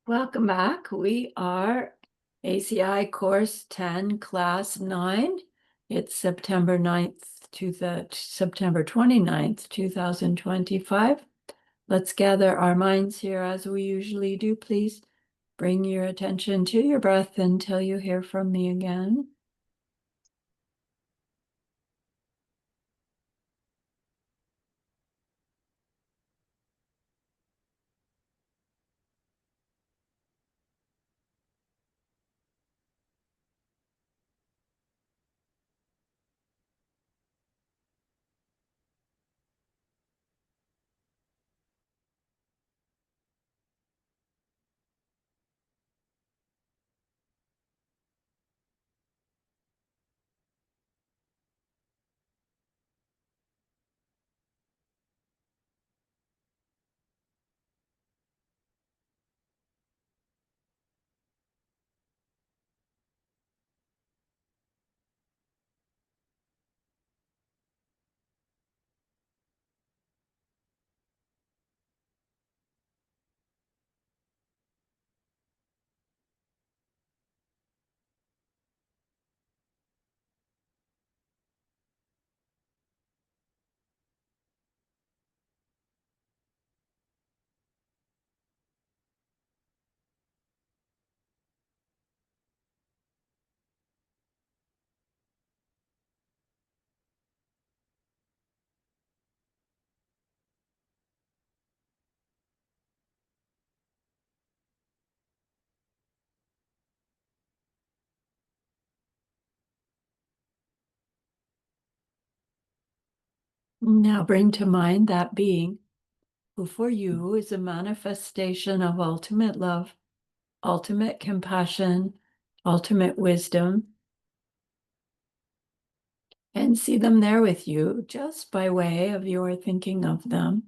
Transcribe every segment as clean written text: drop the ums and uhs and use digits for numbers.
Welcome back. We are ACI Course 10, Class 9. It's September 9th to the September 29th, 2025. Let's gather our minds here as we usually do. Please bring your attention to your breath until you hear from me again. Now bring to mind that being who for you is a manifestation of ultimate love, ultimate compassion, ultimate wisdom, and see them there with you just by way of your thinking of them.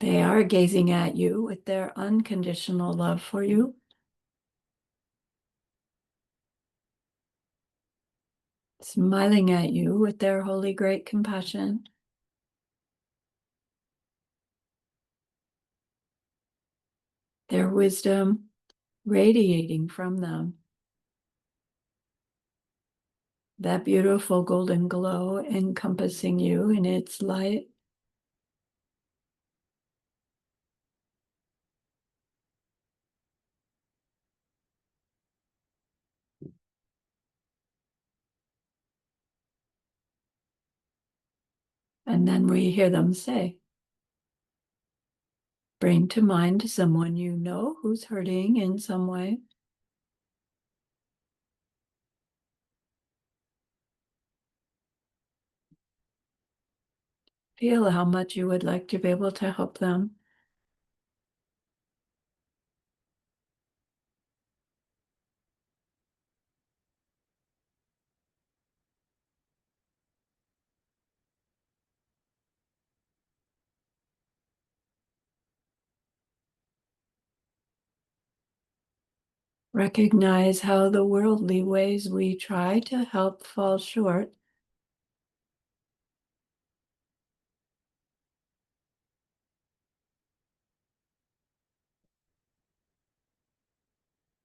They are gazing at you with their unconditional love for you. Smiling at you with their holy great compassion. Their wisdom radiating from them. That beautiful golden glow encompassing you in its light. And then we hear them say, bring to mind someone you know who's hurting in some way. Feel how much you would like to be able to help them. Recognize how the worldly ways we try to help fall short.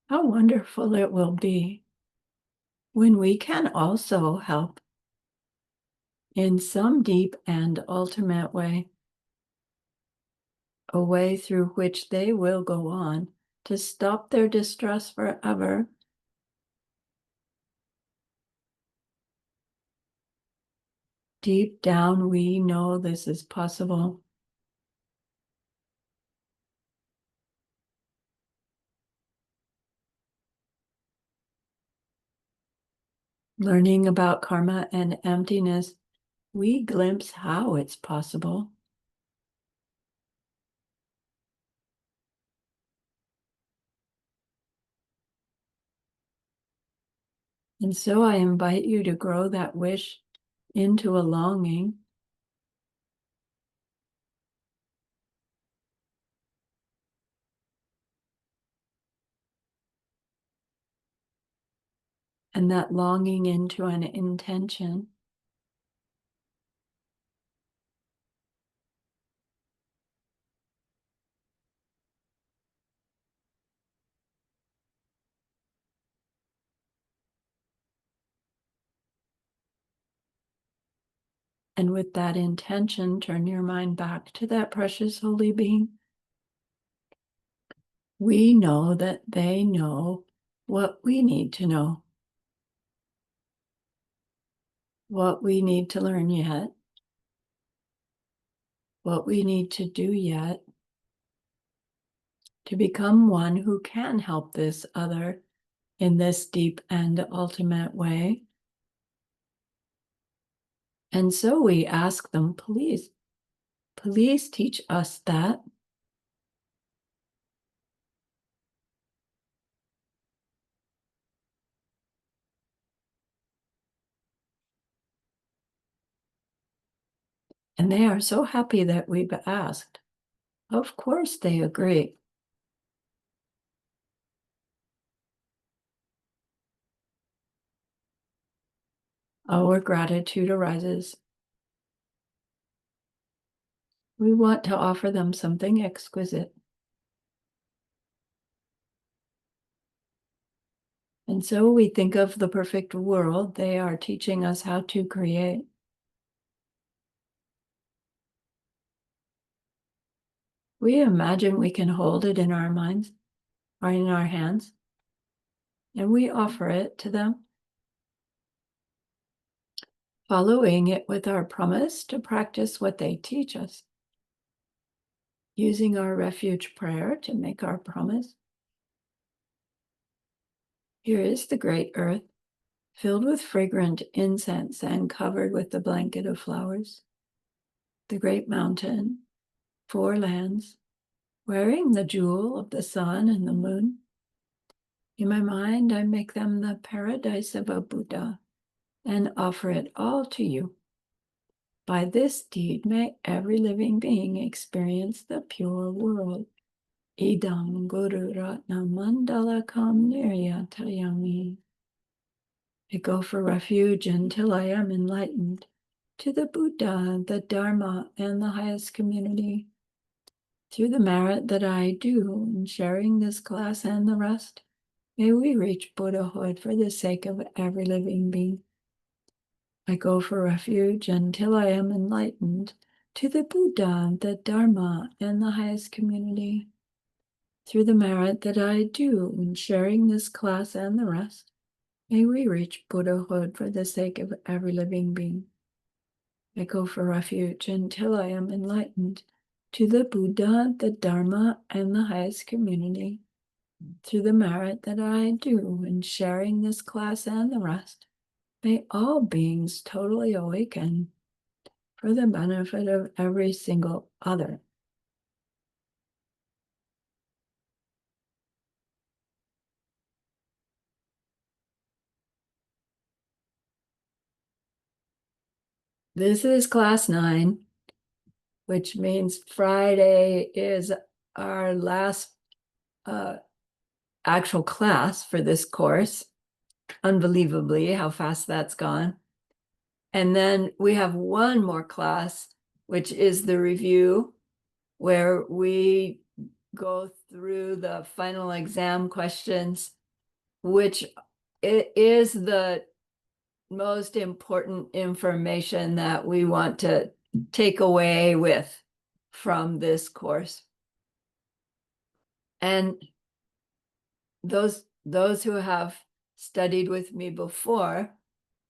How wonderful it will be when we can also help in some deep and ultimate way, a way through which they will go on to stop their distress forever. Deep down, we know this is possible. Learning about karma and emptiness, we glimpse how it's possible. And so I invite you to grow that wish into a longing. And that longing into an intention. And with that intention, turn your mind back to that precious holy being. We know that they know what we need to know, what we need to learn yet, what we need to do yet to become one who can help this other in this deep and ultimate way. And so we ask them, please teach us that. And they are so happy that we've asked. Of course they agree. Our gratitude arises. We want to offer them something exquisite. And so we think of the perfect world they are teaching us how to create. We imagine we can hold it in our minds or in our hands, and we offer it to them, following it with our promise to practice what they teach us, using our refuge prayer to make our promise. Here is the great earth, filled with fragrant incense and covered with the blanket of flowers. The great mountain, 4 lands, wearing the jewel of the sun and the moon. In my mind, I make them the paradise of a Buddha and offer it all to you. By this deed, may every living being experience the pure world. Idam Guru Ratna Mandalakam Niryatayami. I go for refuge until I am enlightened to the Buddha, the Dharma, and the highest community. Through the merit that I do in sharing this class and the rest, may we reach Buddhahood for the sake of every living being. I go for refuge until I am enlightened to the Buddha, the Dharma, and the highest community. Through the merit that I do in sharing this class and the rest, may we reach Buddhahood for the sake of every living being. I go for refuge until I am enlightened to the Buddha, the Dharma, and the highest community. Through the merit that I do in sharing this class and the rest, may all beings totally awaken for the benefit of every single other. This is class 9, which means Friday is our last actual class for this course. Unbelievably, how fast that's gone. And then we have one more class, which is the review, where we go through the final exam questions, which it is the most important information that we want to take away with from this course. And those who have studied with me before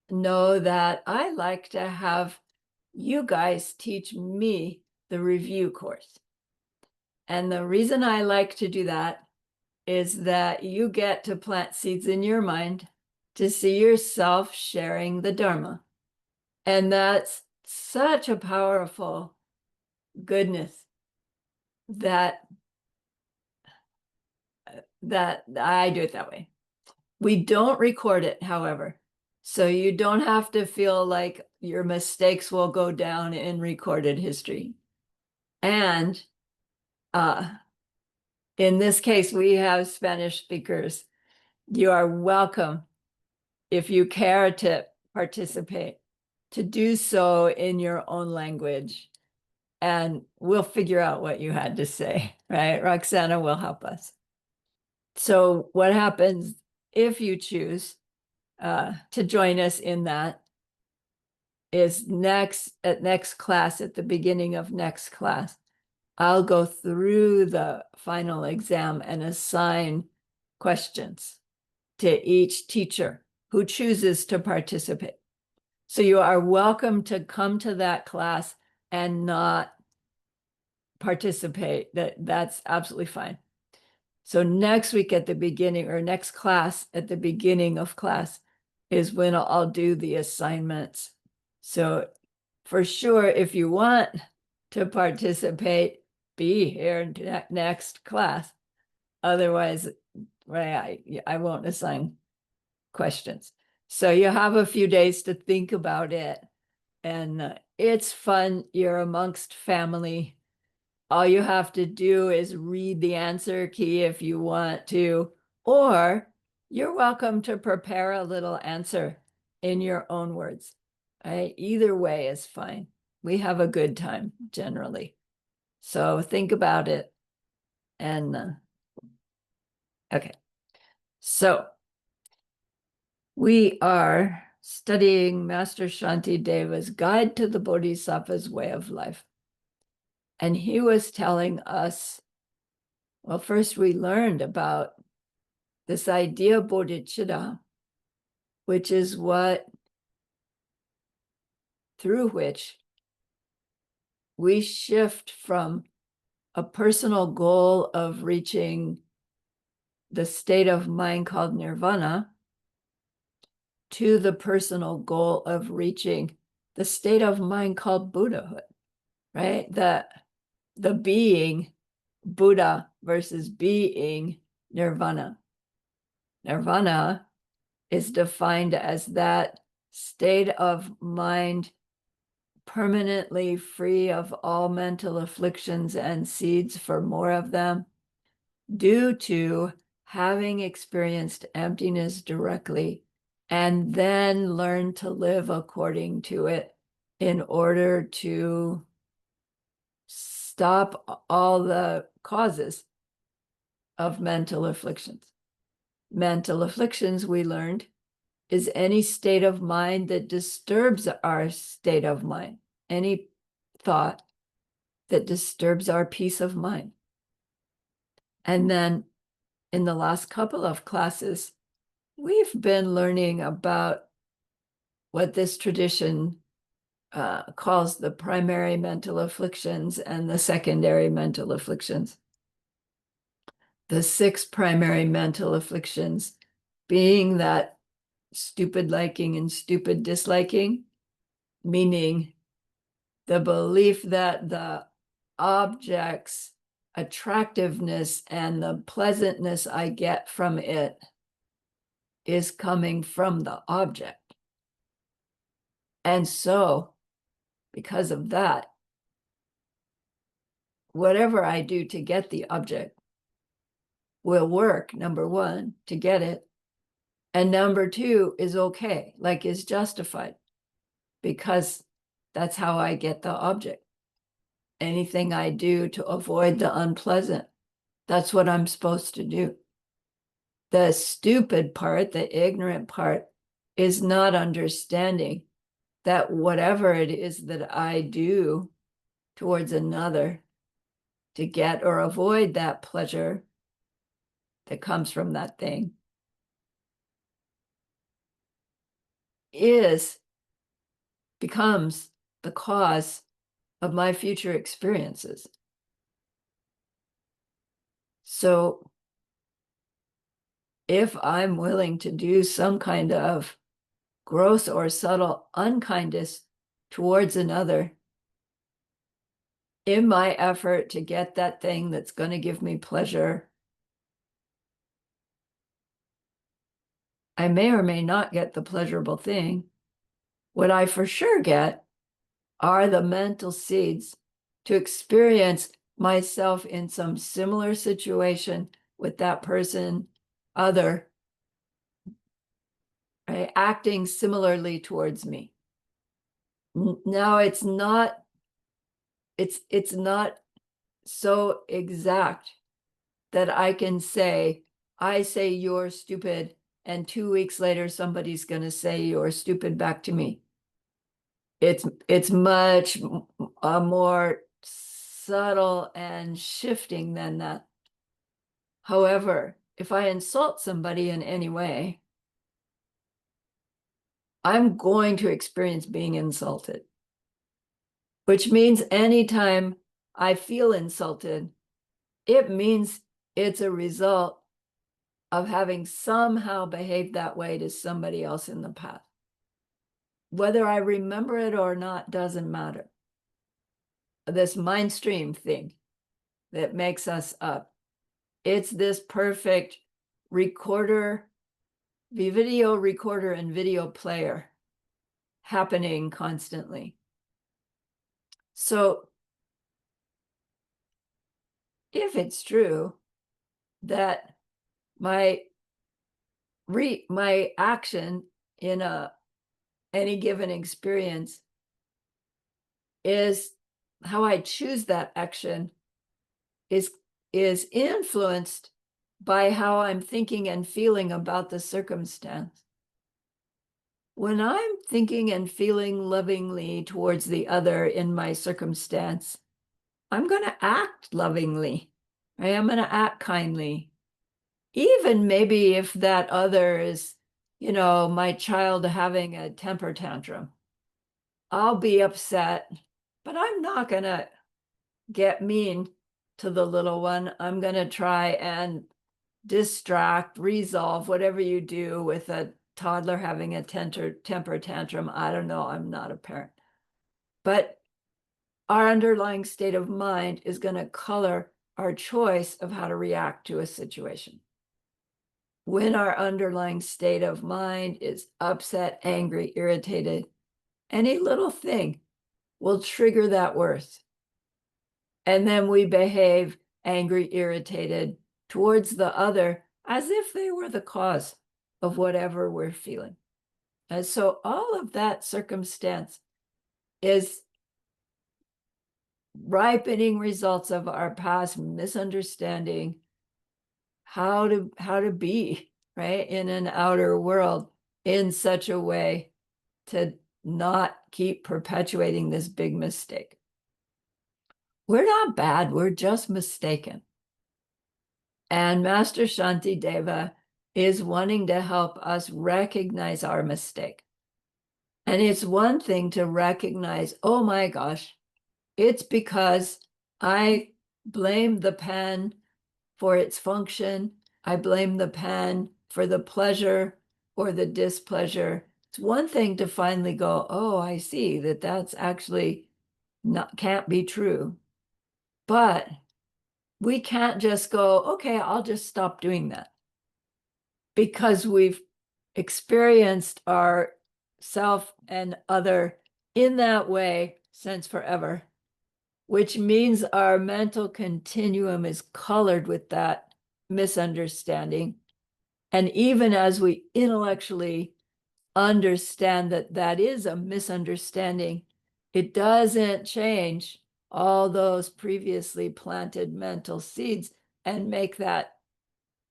know that I like to have you guys teach me the review course. And the reason I like to do that is that you get to plant seeds in your mind to see yourself sharing the Dharma. And that's such a powerful goodness that I do it that way. We don't record it, however, so you don't have to feel like your mistakes will go down in recorded history. And in this case, we have Spanish speakers. You are welcome, if you care to participate, to do so in your own language. And we'll figure out what you had to say, right? Roxana will help us. So what happens if you choose to join us in that is next class, at the beginning of next class, I'll go through the final exam and assign questions to each teacher who chooses to participate. So you are welcome to come to that class and not participate. That's absolutely fine. So next week at the beginning, or next class at the beginning of class, is when I'll do the assignments. So for sure, if you want to participate, be here next class. Otherwise, right, I won't assign questions. So you have a few days to think about it. And it's fun. You're amongst family. All you have to do is read the answer key if you want to, or you're welcome to prepare a little answer in your own words. Right? Either way is fine. We have a good time generally. So think about it. And okay. So we are studying Master Shantideva's Guide to the Bodhisattva's Way of Life. And he was telling us, well, first we learned about this idea of bodhicitta, which is through which we shift from a personal goal of reaching the state of mind called nirvana to the personal goal of reaching the state of mind called Buddhahood, right? The being Buddha versus being nirvana. Nirvana is defined as that state of mind permanently free of all mental afflictions and seeds for more of them, due to having experienced emptiness directly and then learn to live according to it in order to stop all the causes of mental afflictions. Mental afflictions, we learned, is any state of mind that disturbs our state of mind, any thought that disturbs our peace of mind. And then in the last couple of classes, we've been learning about what this tradition calls the primary mental afflictions and the secondary mental afflictions. The 6 primary mental afflictions being that stupid liking and stupid disliking, meaning the belief that the object's attractiveness and the pleasantness I get from it is coming from the object. And so, because of that, whatever I do to get the object will work, number one, to get it. And number two is okay, like is justified, because that's how I get the object. Anything I do to avoid the unpleasant, that's what I'm supposed to do. The stupid part, the ignorant part, is not understanding that whatever it is that I do towards another to get or avoid that pleasure that comes from that thing becomes the cause of my future experiences. So if I'm willing to do some kind of gross or subtle unkindness towards another in my effort to get that thing that's going to give me pleasure, I may or may not get the pleasurable thing. What I for sure get are the mental seeds to experience myself in some similar situation with that person, other, right, acting similarly towards me. Now it's not so exact that I can say, I say you're stupid, and 2 weeks later somebody's going to say you're stupid back to me. It's much more subtle and shifting than that. However, if I insult somebody in any way, I'm going to experience being insulted, which means anytime I feel insulted, it means it's a result of having somehow behaved that way to somebody else in the past. Whether I remember it or not doesn't matter. This mind stream thing that makes us up. It's this perfect recorder, the video recorder and video player happening constantly. So if it's true that my action in any given experience is how I choose that action is influenced by how I'm thinking and feeling about the circumstance. When I'm thinking and feeling lovingly towards the other in my circumstance, I'm going to act lovingly. I am going to act kindly. Even maybe if that other is, my child having a temper tantrum, I'll be upset, but I'm not going to get mean to the little one. I'm going to try and distract, resolve, whatever you do with a toddler having a temper tantrum. I don't know. I'm not a parent. But our underlying state of mind is going to color our choice of how to react to a situation. When our underlying state of mind is upset, angry, irritated, any little thing will trigger that worth. And then we behave angry, irritated towards the other as if they were the cause of whatever we're feeling. And so all of that circumstance is ripening results of our past misunderstanding how to be, right, in an outer world in such a way to not keep perpetuating this big mistake. We're not bad, we're just mistaken. And Master Shantideva is wanting to help us recognize our mistake. And it's one thing to recognize, oh my gosh, it's because I blame the pen for its function. I blame the pen for the pleasure or the displeasure. It's one thing to finally go, oh, I see that that's actually can't be true. But we can't just go, okay, I'll just stop doing that. Because we've experienced our self and other in that way since forever, which means our mental continuum is colored with that misunderstanding. And even as we intellectually understand that that is a misunderstanding, it doesn't change all those previously planted mental seeds and make that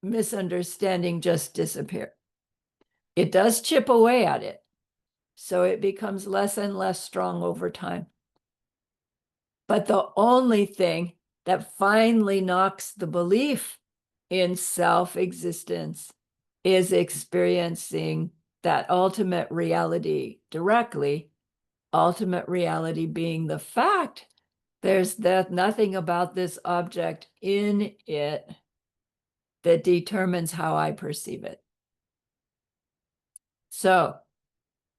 misunderstanding just disappear. It does chip away at it, so it becomes less and less strong over time. But the only thing that finally knocks the belief in self-existence is experiencing that ultimate reality directly, ultimate reality being the fact there's nothing about this object in it that determines how I perceive it. So,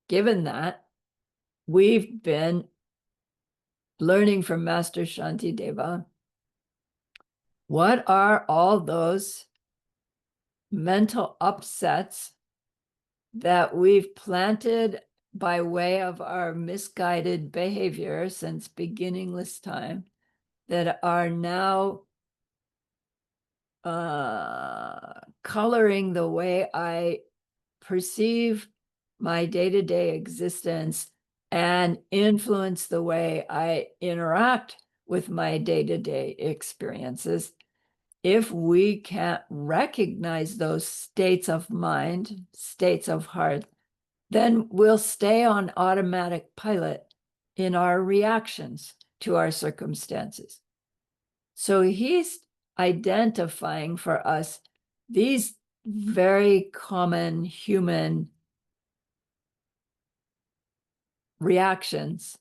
given that, we've been learning from Master Shantideva, what are all those mental upsets that we've planted by way of our misguided behavior since beginningless time that are now coloring the way I perceive my day-to-day existence and influence the way I interact with my day-to-day experiences. If we can't recognize those states of mind, states of heart, then we'll stay on automatic pilot in our reactions to our circumstances. So he's identifying for us these very common human reactions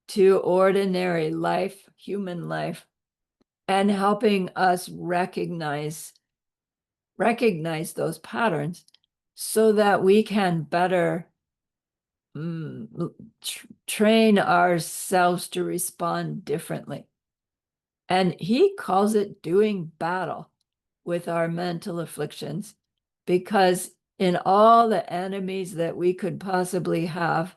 to ordinary life, human life, and helping us recognize those patterns so that we can better train ourselves to respond differently. And he calls it doing battle with our mental afflictions, because in all the enemies that we could possibly have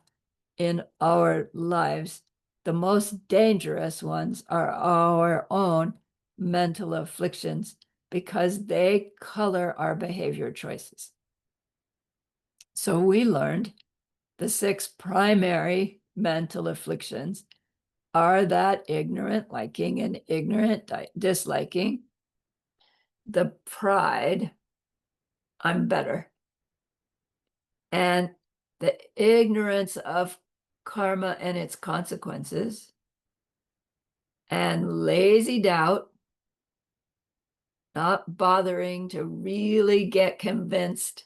in our lives, the most dangerous ones are our own mental afflictions, because they color our behavior choices. So we learned the 6 primary mental afflictions are that ignorant liking and ignorant disliking, the pride, I'm better, and the ignorance of karma and its consequences, and lazy doubt, not bothering to really get convinced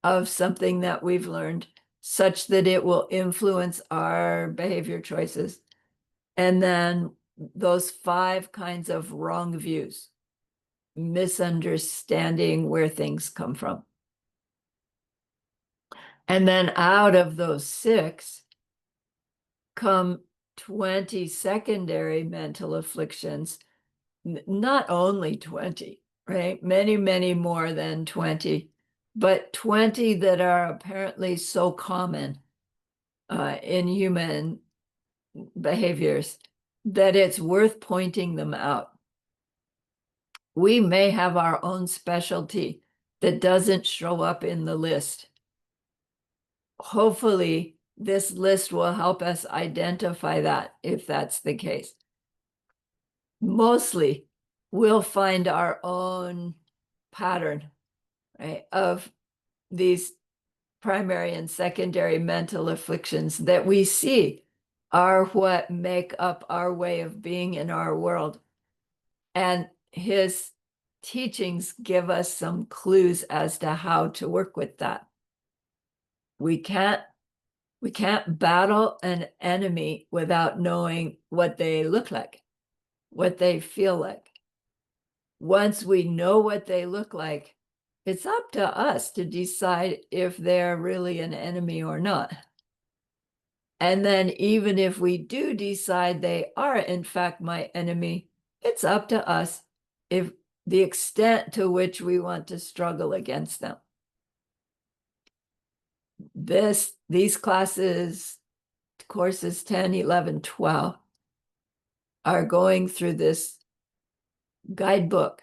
of something that we've learned such that it will influence our behavior choices. And then those 5 kinds of wrong views, misunderstanding where things come from. And then out of those 6 come 20 secondary mental afflictions, not only 20, right? Many, many more than 20, but 20 that are apparently so common in human behaviors that it's worth pointing them out. We may have our own specialty that doesn't show up in the list. Hopefully, this list will help us identify that if that's the case. Mostly, we'll find our own pattern, right, of these primary and secondary mental afflictions that we see are what make up our way of being in our world. And his teachings give us some clues as to how to work with that. We can't battle an enemy without knowing what they look like, what they feel like. Once we know what they look like, it's up to us to decide if they're really an enemy or not. And then even if we do decide they are in fact my enemy, it's up to us if the extent to which we want to struggle against them. These classes, courses 10, 11, 12, are going through this guidebook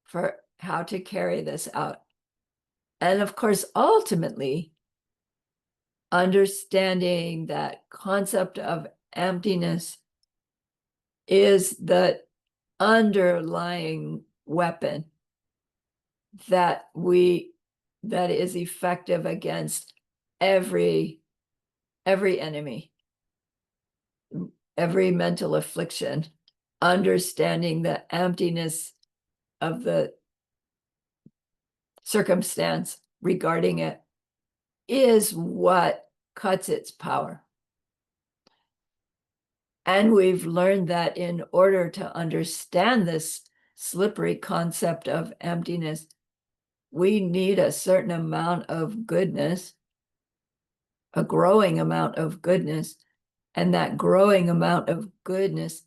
for how to carry this out. And of course, ultimately, understanding that concept of emptiness is the underlying weapon that is effective against every enemy, every mental affliction. Understanding the emptiness of the circumstance regarding it is what cuts its power. And we've learned that in order to understand this slippery concept of emptiness, we need a certain amount of goodness, a growing amount of goodness, and that growing amount of goodness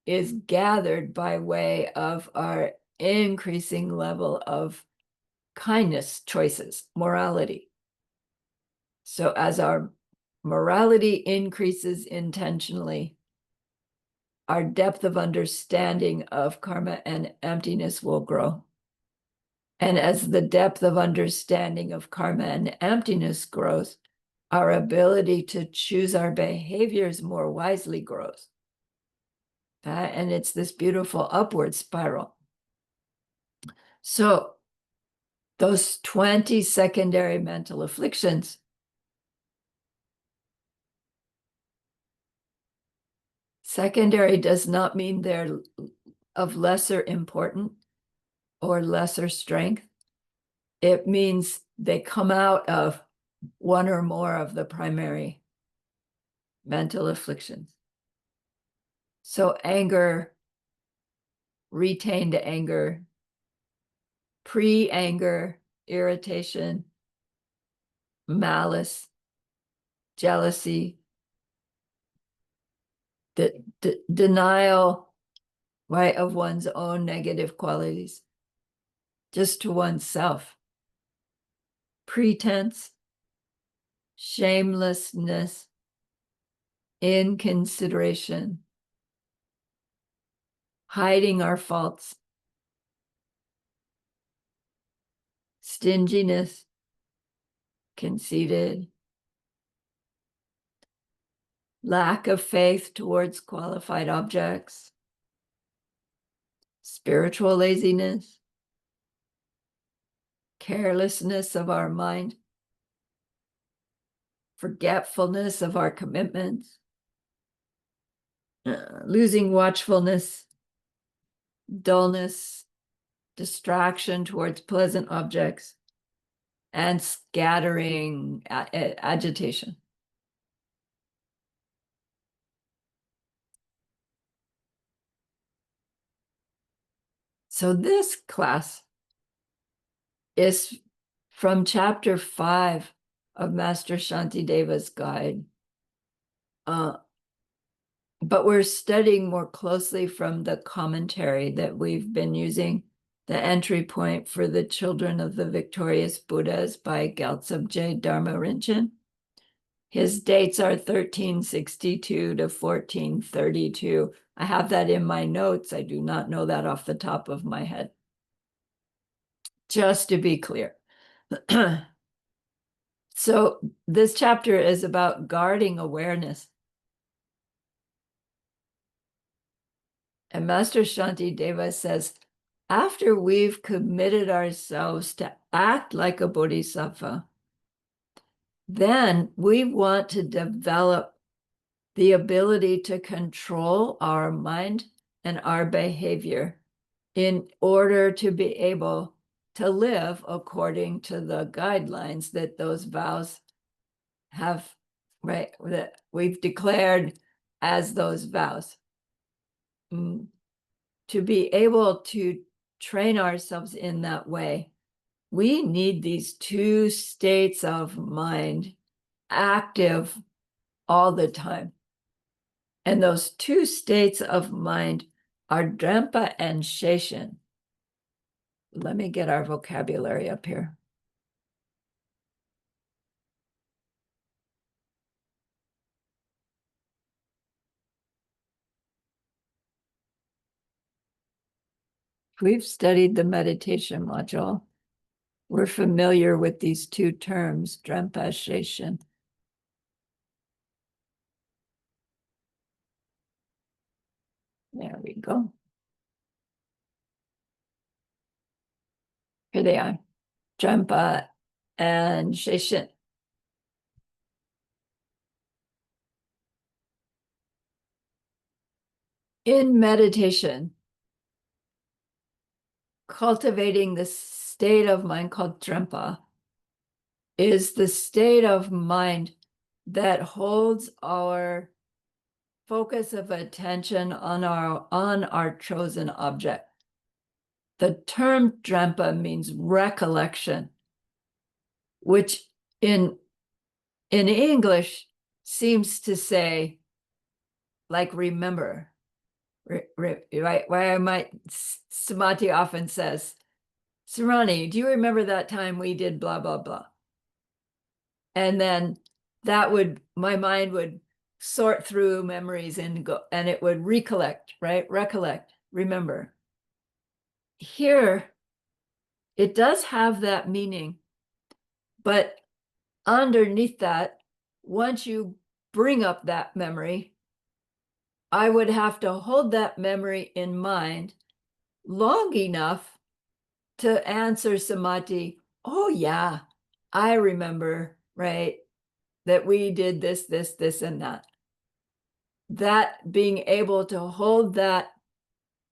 is gathered by way of our increasing level of kindness choices, morality. So as our morality increases intentionally, our depth of understanding of karma and emptiness will grow. And as the depth of understanding of karma and emptiness grows, our ability to choose our behaviors more wisely grows. And it's this beautiful upward spiral. So those 20 secondary mental afflictions Secondary does not mean they're of lesser importance or lesser strength. It means they come out of one or more of the primary mental afflictions. So anger, retained anger, pre-anger, irritation, malice, jealousy, denial, right, of one's own negative qualities, just to oneself, pretense, shamelessness, inconsideration, hiding our faults, stinginess, conceited, lack of faith towards qualified objects, spiritual laziness, carelessness of our mind, forgetfulness of our commitments, losing watchfulness, dullness, distraction towards pleasant objects, and scattering agitation. So this class is from chapter 5 of Master Shantideva's guide. But we're studying more closely from the commentary that we've been using, the entry point for the Children of the Victorious Buddhas by Gyaltsab Je Dharma Rinchen. His dates are 1362 to 1432. I have that in my notes. I do not know that off the top of my head. Just to be clear. So this chapter is about guarding awareness. And Master Shantideva says, after we've committed ourselves to act like a bodhisattva, then we want to develop the ability to control our mind and our behavior in order to be able to live according to the guidelines that those vows have, right, that we've declared as those vows. To be able to train ourselves in that way, we need these two states of mind active all the time. And those two states of mind are Drempa and Sheshin. Let me get our vocabulary up here. We've studied the meditation module. We're familiar with these two terms, Drempa, Sheshin. There we go. Here they are, Drempa and Sheshin. In meditation, cultivating the state of mind called Drempa is the state of mind that holds our focus of attention on our chosen object. The term Drempa means recollection, which in English seems to say like remember, right? Why Samadhi often says, Sarani, do you remember that time we did blah, blah, blah? And then my mind would sort through memories and it would recollect, right? Recollect, remember. Here, it does have that meaning, but underneath that, once you bring up that memory, I would have to hold that memory in mind long enough to answer Samadhi, oh yeah, I remember, right, that we did this, and that. that being able to hold that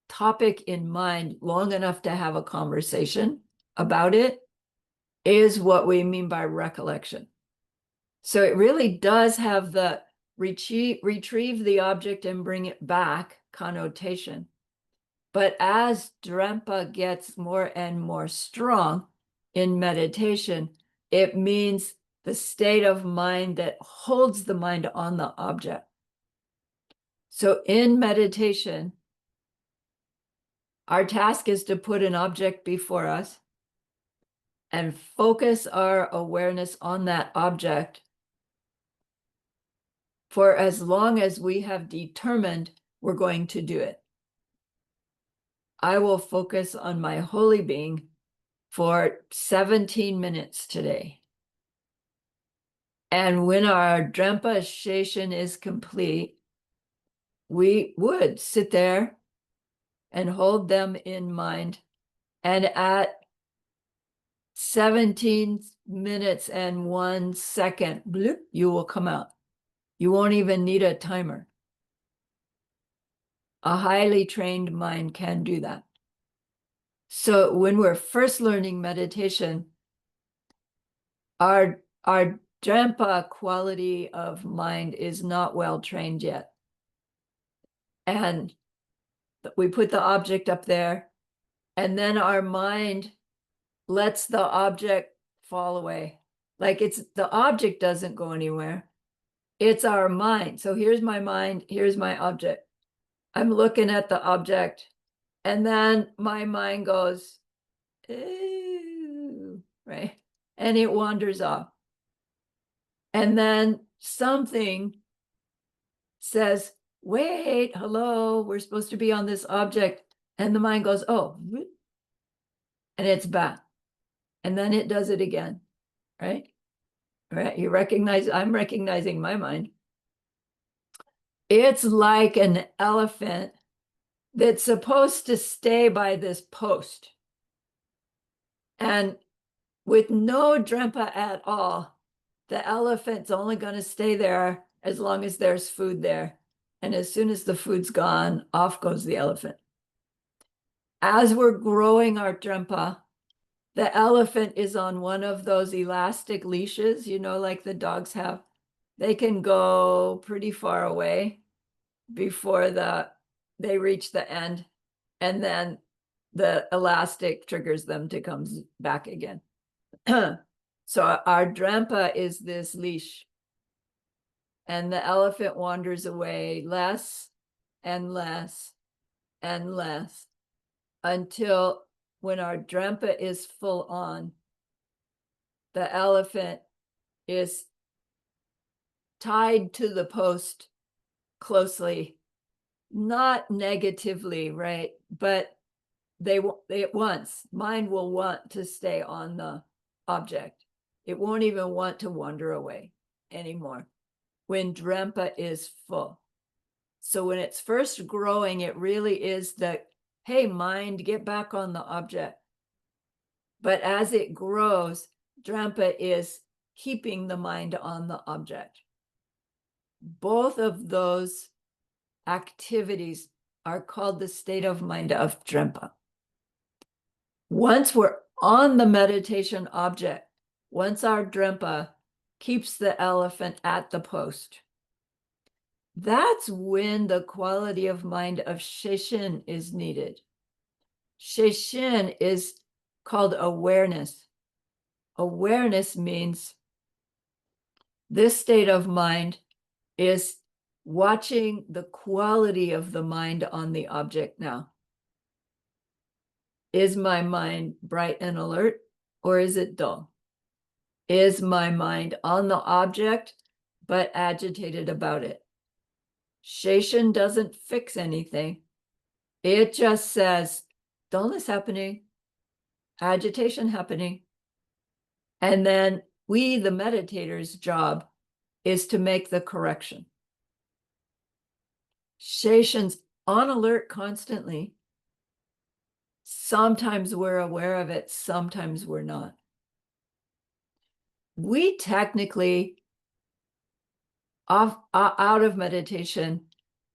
topic in mind long enough to have a conversation about it is what we mean by recollection. So it really does have the retrieve the object and bring it back connotation. But as Drempa gets more and more strong in meditation, it means the state of mind that holds the mind on the object. So in meditation, our task is to put an object before us and focus our awareness on that object for as long as we have determined we're going to do it. I will focus on my holy being for 17 minutes today. And when our Drempa Sheshan is complete, we would sit there and hold them in mind. And at 17 minutes and 1 second, bloop, you will come out. You won't even need a timer. A highly trained mind can do that. So when we're first learning meditation, our Drempa quality of mind is not well trained yet. And we put the object up there, and then our mind lets the object fall away. Like the object doesn't go anywhere. It's our mind. So here's my mind, here's my object. I'm looking at the object, and then my mind goes, ew, right? And it wanders off. And then something says, wait, hello, we're supposed to be on this object. And the mind goes, oh, and it's back. And then it does it again, right? Right? You recognize, I'm recognizing my mind. It's like an elephant that's supposed to stay by this post. And with no Drempa at all, the elephant's only going to stay there as long as there's food there. And as soon as the food's gone, off goes the elephant. As we're growing our Drempa, the elephant is on one of those elastic leashes, you know, like the dogs have. They can go pretty far away before they reach the end, and then the elastic triggers them to come back again. So our Drempa is this leash, and the elephant wanders away less and less and less until when our Drempa is full on, the elephant is tied to the post closely, not negatively, right? But mind will want to stay on the object. It won't even want to wander away anymore when Drempa is full. So when it's first growing, it really is that, hey, mind, get back on the object. But as it grows, Drempa is keeping the mind on the object. Both of those activities are called the state of mind of Drempa. Once we're on the meditation object, once our Drempa keeps the elephant at the post, that's when the quality of mind of Sheshin is needed. Sheshin is called awareness. Awareness means this state of mind is watching the quality of the mind on the object now. Is my mind bright and alert, or is it dull? Is my mind on the object, but agitated about it? Sheshin doesn't fix anything. It just says, dullness happening, agitation happening. And then we, the meditator's job, is to make the correction. Sheshin's on alert constantly. Sometimes we're aware of it, sometimes we're not. We technically, out of meditation,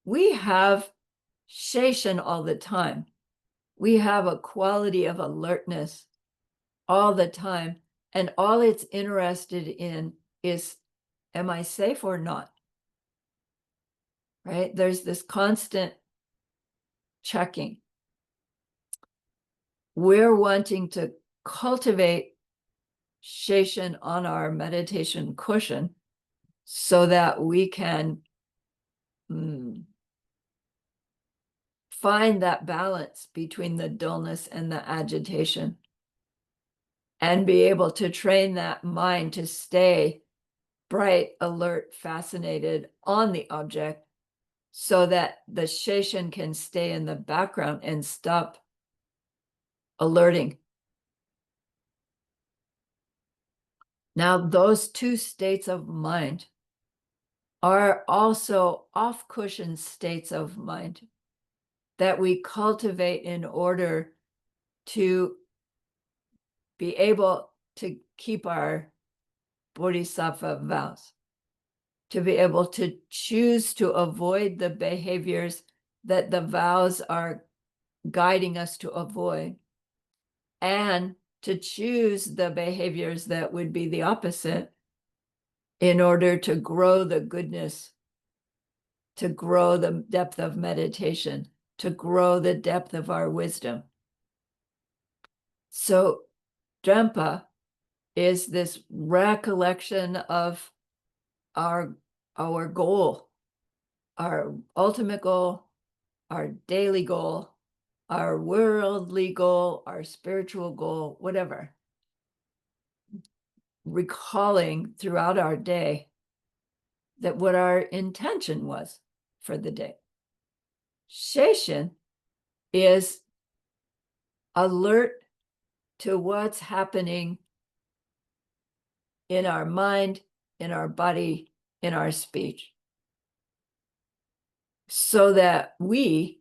we have Sheshan all the time. We have a quality of alertness all the time. And all it's interested in is, am I safe or not? Right? There's this constant checking. We're wanting to cultivate Sheshan on our meditation cushion so that we can find that balance between the dullness and the agitation, and be able to train that mind to stay bright, alert, fascinated on the object, so that the Sheshan can stay in the background and stop alerting. Now, those two states of mind are also off-cushion states of mind that we cultivate in order to be able to keep our Bodhisattva vows, to be able to choose to avoid the behaviors that the vows are guiding us to avoid, and to choose the behaviors that would be the opposite in order to grow the goodness, to grow the depth of meditation, to grow the depth of our wisdom. So Drempa is this recollection of our goal, our ultimate goal, our daily goal, our worldly goal, our spiritual goal, whatever. Recalling throughout our day that what our intention was for the day. Sheshan is alert to what's happening in our mind, in our body, in our speech, so that we,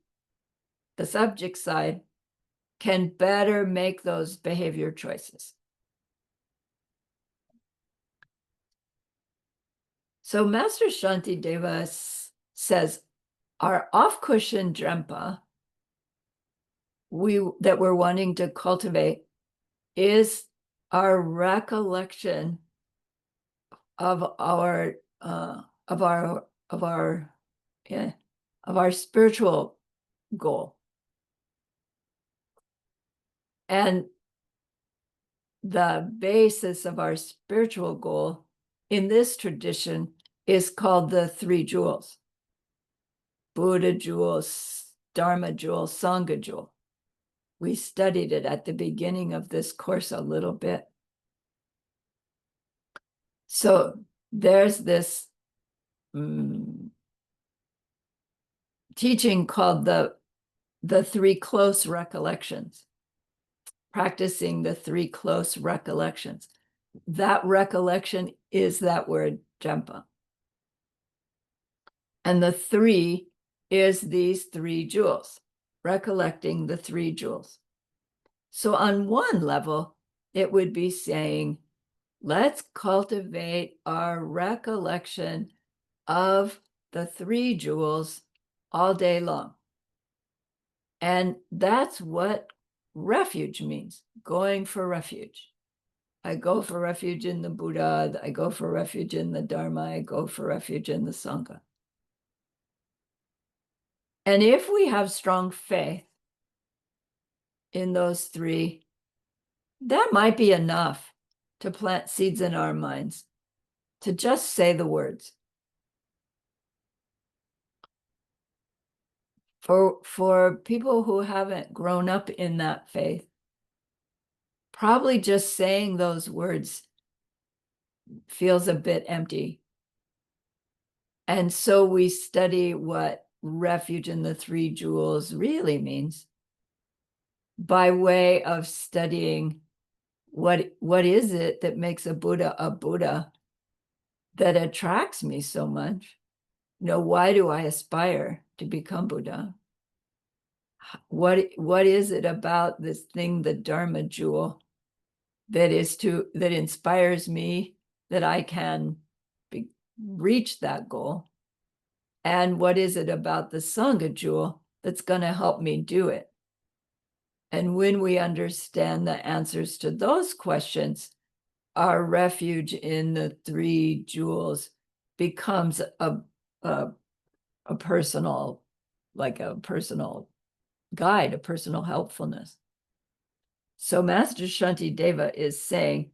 the subject side, can better make those behavior choices. So Master Shantideva says our off-cushion Drempa that we're wanting to cultivate is our recollection of our spiritual goal. And the basis of our spiritual goal in this tradition is called the three jewels: Buddha jewel, Dharma jewel, Sangha jewel. We studied it at the beginning of this course a little bit. So there's this teaching called the three close recollections, practicing the three close recollections. That recollection is that word Drempa. And the three is these three jewels, recollecting the three jewels. So on one level, it would be saying, let's cultivate our recollection of the three jewels all day long. And that's what refuge means, going for refuge. I go for refuge in the Buddha, I go for refuge in the Dharma, I go for refuge in the Sangha. And if we have strong faith in those three, that might be enough to plant seeds in our minds, to just say the words. For people who haven't grown up in that faith, probably just saying those words feels a bit empty. And so we study what refuge in the three jewels really means by way of studying what is it that makes a Buddha that attracts me so much. Why do I aspire to become Buddha? What is it about this thing, the Dharma jewel, that inspires me, that I can reach that goal? And what is it about the Sangha jewel that's going to help me do it? And when we understand the answers to those questions, our refuge in the three jewels becomes a personal, like a personal guide, a personal helpfulness. So Master Shantideva is saying,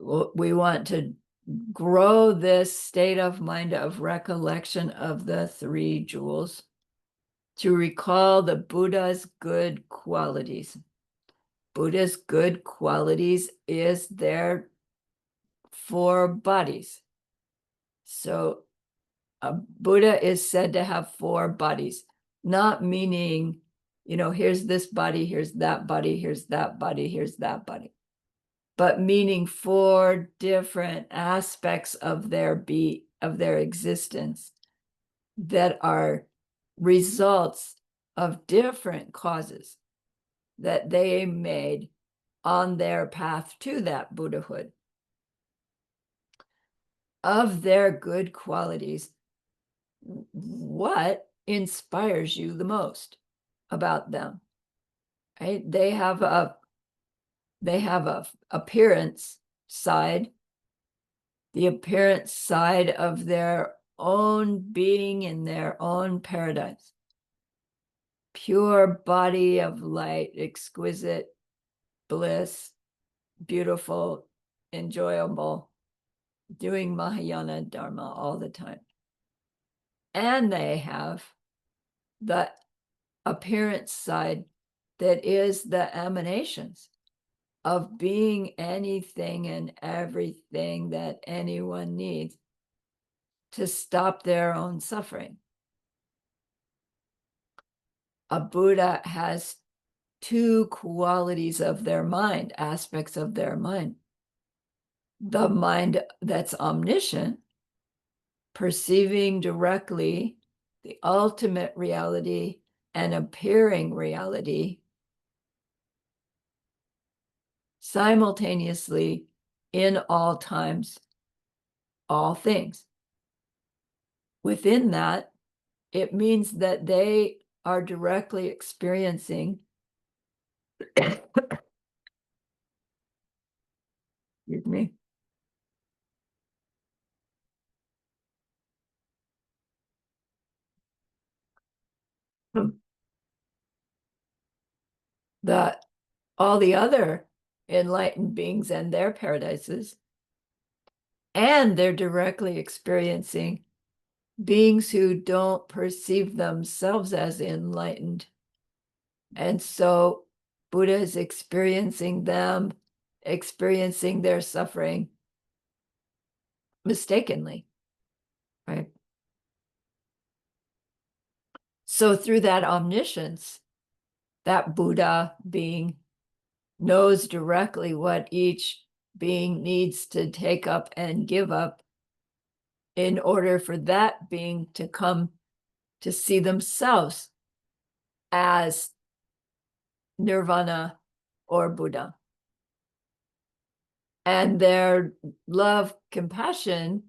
we want to grow this state of mind of recollection of the three jewels to recall the Buddha's good qualities. Buddha's good qualities is their four bodies. So a Buddha is said to have four bodies, not meaning, here's this body, here's that body, here's that body, here's that body, but meaning four different aspects of their existence that are results of different causes that they made on their path to that Buddhahood. Of their good qualities, what inspires you the most about them? Right? They have a appearance side, the appearance side of their own being in their own paradise. Pure body of light, exquisite bliss, beautiful, enjoyable, doing Mahayana Dharma all the time. And they have the appearance side that is the emanations of being anything and everything that anyone needs to stop their own suffering. A Buddha has two qualities of their mind, aspects of their mind. The mind that's omniscient, perceiving directly the ultimate reality and appearing reality simultaneously in all times, all things. Within that, it means that they are directly experiencing excuse me, that all the other enlightened beings and their paradises, and they're directly experiencing beings who don't perceive themselves as enlightened. And so Buddha is experiencing them, experiencing their suffering mistakenly, right? So through that omniscience, that Buddha being knows directly what each being needs to take up and give up in order for that being to come to see themselves as nirvana or Buddha. And their love, compassion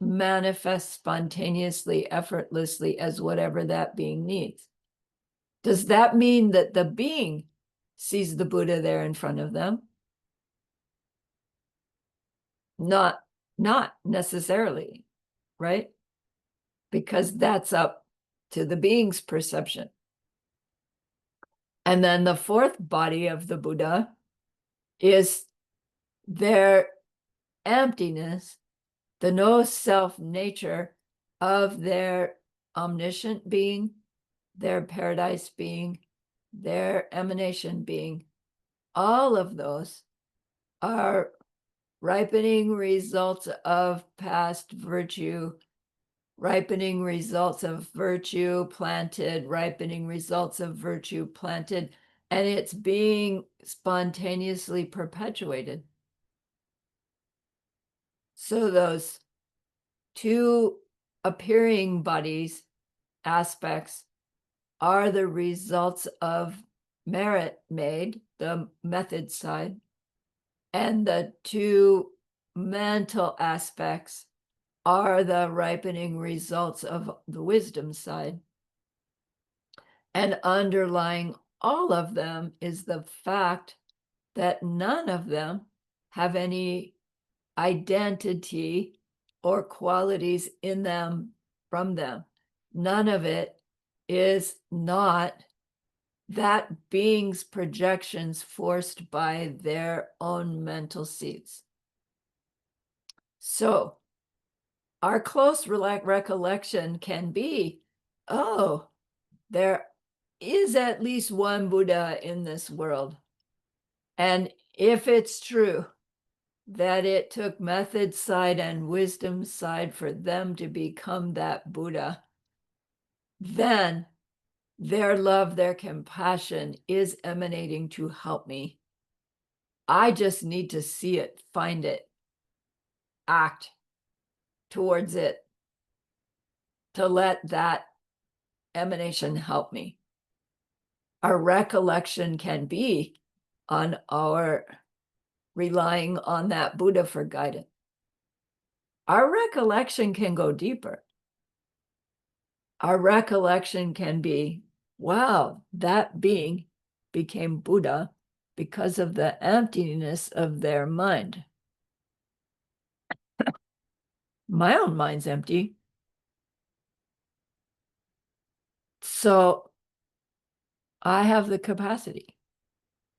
manifests spontaneously, effortlessly as whatever that being needs. Does that mean that the being sees the Buddha there in front of them? Not necessarily, right? Because that's up to the being's perception. And then the fourth body of the Buddha is their emptiness, the no self nature of their omniscient being, their paradise being, their emanation being. All of those are ripening results of past virtue, ripening results of virtue planted, ripening results of virtue planted, and it's being spontaneously perpetuated. So those two appearing bodies, aspects, are the results of merit made, the method side, and the two mental aspects are the ripening results of the wisdom side. And underlying all of them is the fact that none of them have any identity or qualities in them from them. None of it is not that being's projections forced by their own mental seeds. So our close recollection can be, oh, there is at least one Buddha in this world. And if it's true that it took method side and wisdom side for them to become that Buddha, then their love, their compassion is emanating to help me. I just need to see it, find it, act towards it to let that emanation help me. Our recollection can be on our relying on that Buddha for guidance. Our recollection can go deeper. Our recollection can be, wow, that being became Buddha because of the emptiness of their mind. My own mind's empty. So I have the capacity.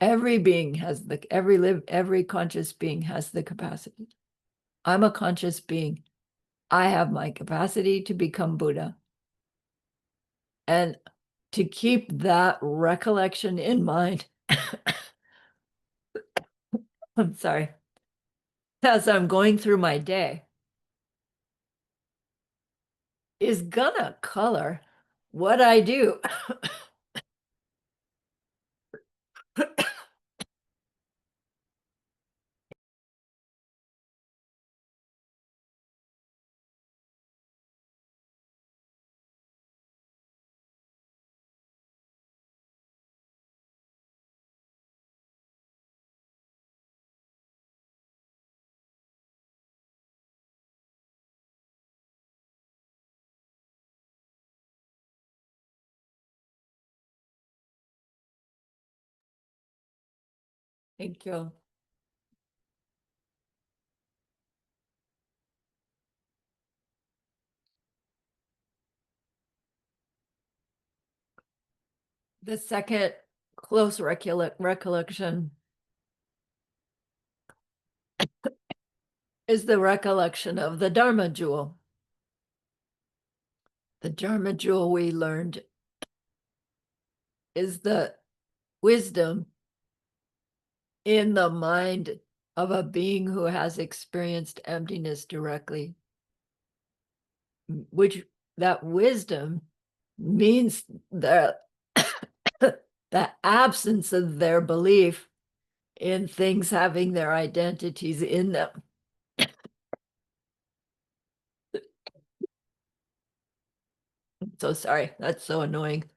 Every being has every conscious being has the capacity. I'm a conscious being. I have my capacity to become Buddha. And to keep that recollection in mind, I'm sorry, as I'm going through my day, is gonna color what I do. Thank you. The second close recollection is the recollection of the Dharma jewel. The Dharma jewel we learned is the wisdom in the mind of a being who has experienced emptiness directly, which that wisdom means the the absence of their belief in things having their identities in them. I'm so sorry, that's so annoying.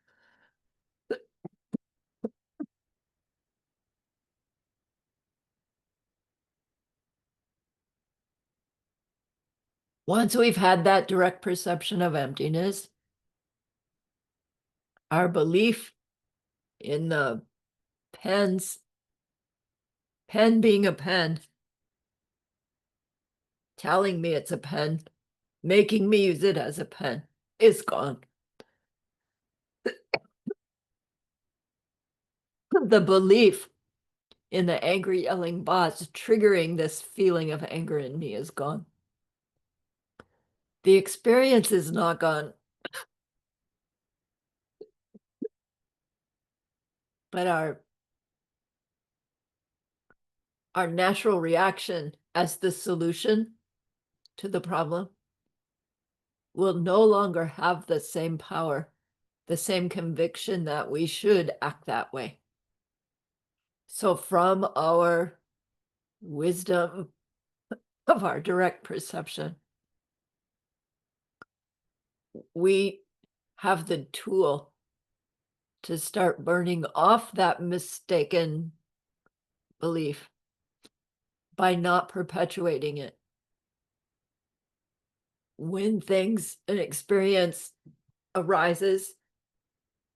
Once we've had that direct perception of emptiness, our belief in the pen being a pen, telling me it's a pen, making me use it as a pen, is gone. The belief in the angry yelling boss triggering this feeling of anger in me is gone. The experience is not gone, but our natural reaction as the solution to the problem will no longer have the same power, the same conviction that we should act that way. So from our wisdom of our direct perception, we have the tool to start burning off that mistaken belief by not perpetuating it. when an experience arises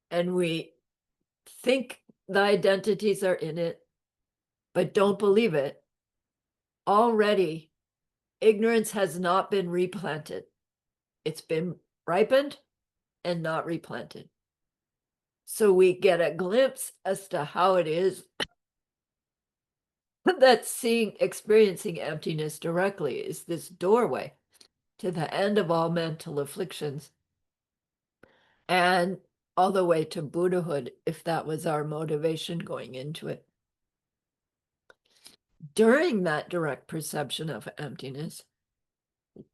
and we think the identities are in it, but don't believe it, already ignorance has not been replanted. It's been ripened and not replanted. So we get a glimpse as to how it is that experiencing emptiness directly is this doorway to the end of all mental afflictions and all the way to Buddhahood, if that was our motivation going into it. During that direct perception of emptiness,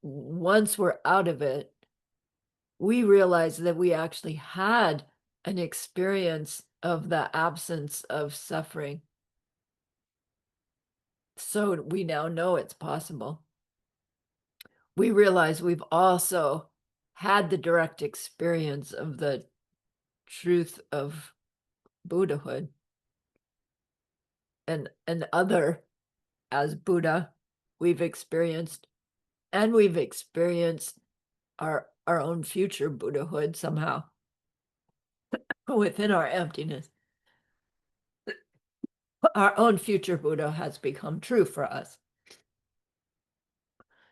once we're out of it, we realize that we actually had an experience of the absence of suffering. So we now know it's possible. We realize we've also had the direct experience of the truth of Buddhahood and other as Buddha we've experienced, and we've experienced our own future Buddhahood somehow within our emptiness. Our own future Buddha has become true for us.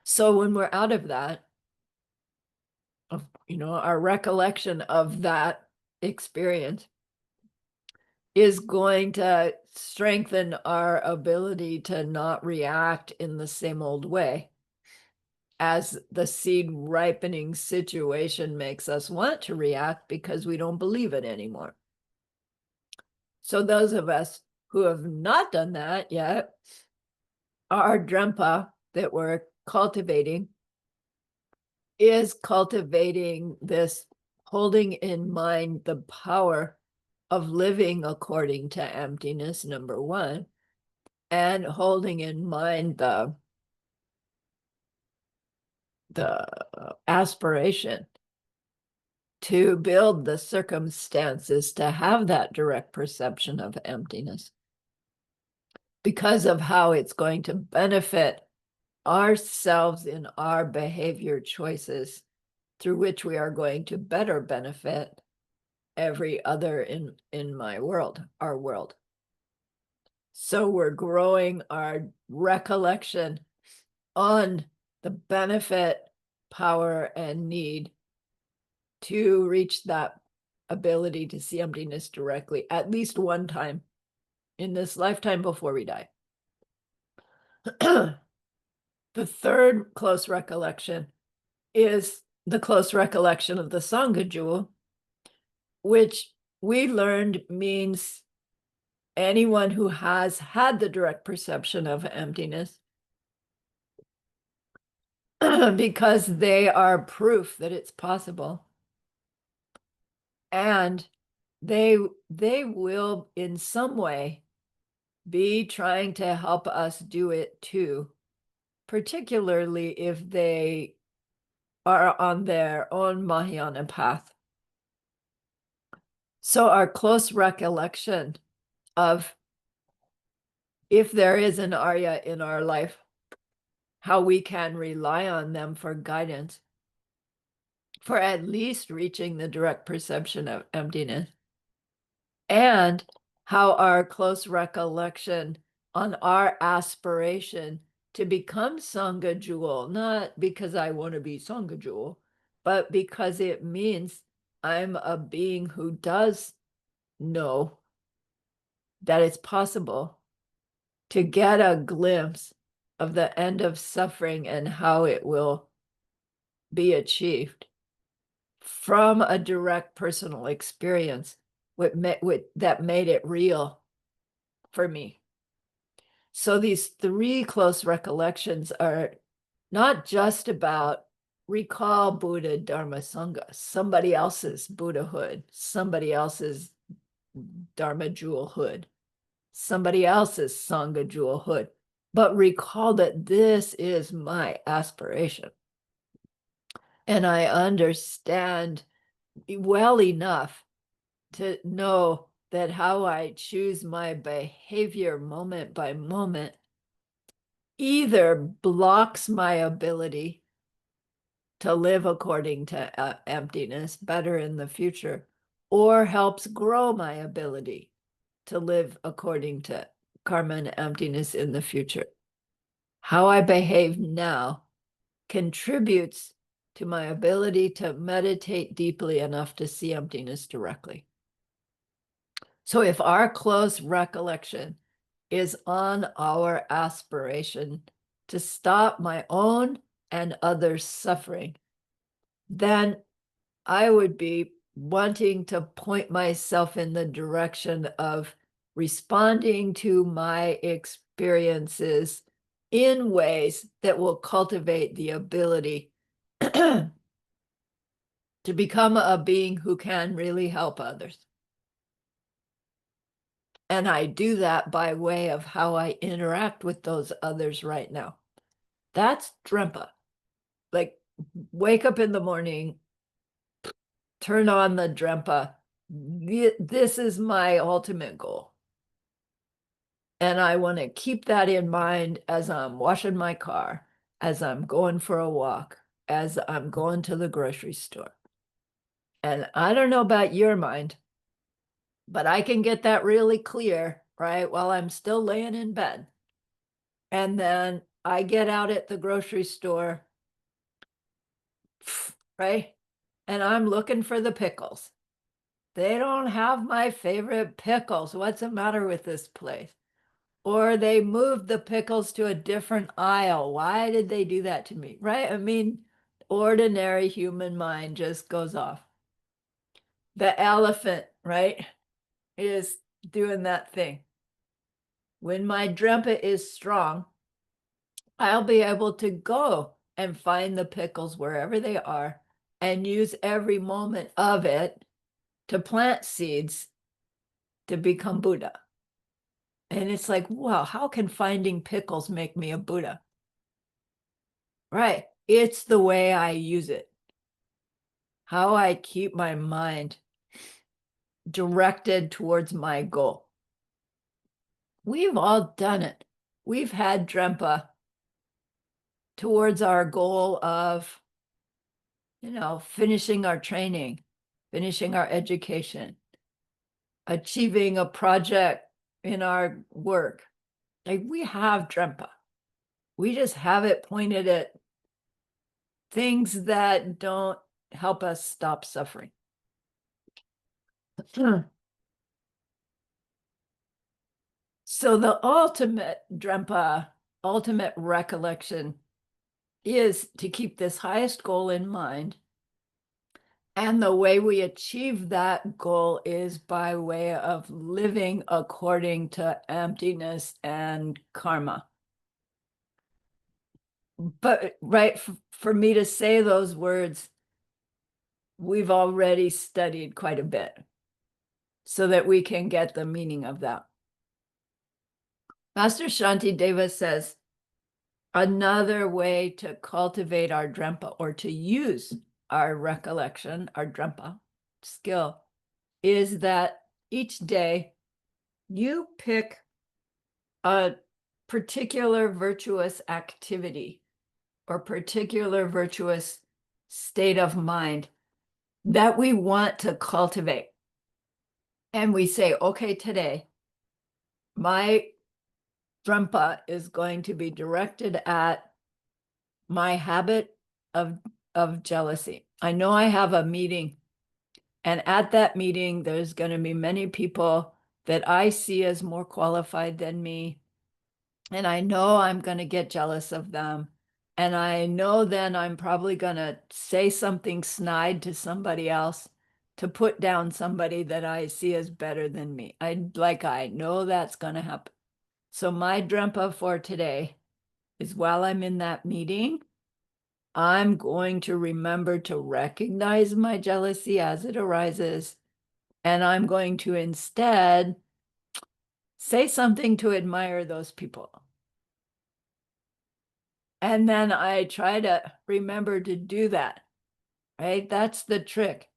So when we're out of that, our recollection of that experience is going to strengthen our ability to not react in the same old way as the seed ripening situation makes us want to react because we don't believe it anymore. So those of us who have not done that yet, our drempa that we're cultivating is cultivating this holding in mind the power of living according to emptiness, number one, and holding in mind the aspiration to build the circumstances to have that direct perception of emptiness because of how it's going to benefit ourselves in our behavior choices, through which we are going to better benefit every other in my world, our world. So we're growing our recollection on the benefit, power, and need to reach that ability to see emptiness directly at least one time in this lifetime before we die. The third close recollection is the close recollection of the Sangha jewel, which we learned means anyone who has had the direct perception of emptiness, because they are proof that it's possible. And they will in some way be trying to help us do it too, particularly if they are on their own Mahayana path. So our close recollection of, if there is an Arya in our life, how we can rely on them for guidance, for at least reaching the direct perception of emptiness, and how our close recollection on our aspiration to become Sangha Jewel, not because I want to be Sangha Jewel, but because it means I'm a being who does know that it's possible to get a glimpse of the end of suffering and how it will be achieved from a direct personal experience that made it real for me. So these three close recollections are not just about recall Buddha, Dharma, Sangha, somebody else's Buddhahood, somebody else's Dharma jewelhood, somebody else's Sangha jewelhood, but recall that this is my aspiration. And I understand well enough to know that how I choose my behavior moment by moment either blocks my ability to live according to emptiness better in the future, or helps grow my ability to live according to karma and emptiness in the future. How I behave now contributes to my ability to meditate deeply enough to see emptiness directly. So if our close recollection is on our aspiration to stop my own and others' suffering, then I would be wanting to point myself in the direction of responding to my experiences in ways that will cultivate the ability to become a being who can really help others. And I do that by way of how I interact with those others right now. That's Drempa. Like, wake up in the morning, turn on the Drempa. This is my ultimate goal. And I want to keep that in mind as I'm washing my car, as I'm going for a walk, as I'm going to the grocery store. And I don't know about your mind, but I can get that really clear, right, while I'm still laying in bed. And then I get out at the grocery store, right? And I'm looking for the pickles. They don't have my favorite pickles. What's the matter with this place? Or they moved the pickles to a different aisle. Why did they do that to me? Right? I mean, ordinary human mind just goes off. The elephant, right, is doing that thing. When my Drempa is strong, I'll be able to go and find the pickles wherever they are and use every moment of it to plant seeds to become Buddha. And it's like, wow, how can finding pickles make me a Buddha? Right. It's the way I use it. How I keep my mind directed towards my goal. We've all done it. We've had Drempa towards our goal of, finishing our training, finishing our education, achieving a project in our work. Like, we have Drempa. We just have it pointed at things that don't help us stop suffering. So the ultimate Drempa, ultimate recollection is to keep this highest goal in mind. And the way we achieve that goal is by way of living according to emptiness and karma. But right, for me to say those words, we've already studied quite a bit so that we can get the meaning of that. Master Shantideva says, another way to cultivate our Drempa, or to use our recollection, our Drempa skill, is that each day you pick a particular virtuous activity or particular virtuous state of mind that we want to cultivate. And we say, okay, today, my Drempa is going to be directed at my habit of jealousy. I know I have a meeting, and at that meeting, there's going to be many people that I see as more qualified than me. And I know I'm going to get jealous of them. And I know then I'm probably going to say something snide to somebody else to put down somebody that I see as better than me. I know that's going to happen. So my Drempa for today is, while I'm in that meeting, I'm going to remember to recognize my jealousy as it arises. And I'm going to instead say something to admire those people. And then I try to remember to do that, right? That's the trick.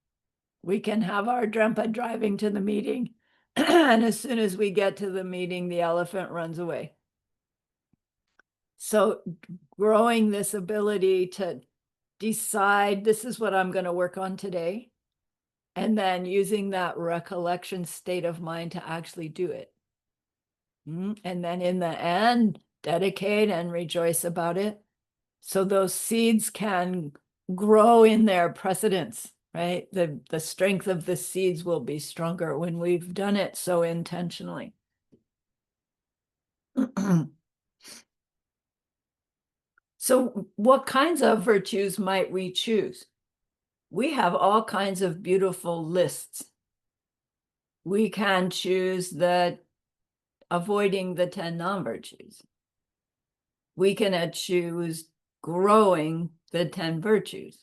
We can have our Drempa driving to the meeting, and as soon as we get to the meeting, the elephant runs away. So growing this ability to decide this is what I'm going to work on today, and then using that recollection state of mind to actually do it. And then in the end, dedicate and rejoice about it. So those seeds can grow in their precedence, right? The strength of the seeds will be stronger when we've done it so intentionally. So what kinds of virtues might we choose? We have all kinds of beautiful lists. We can choose avoiding the 10 non-virtues. We can choose growing the 10 virtues.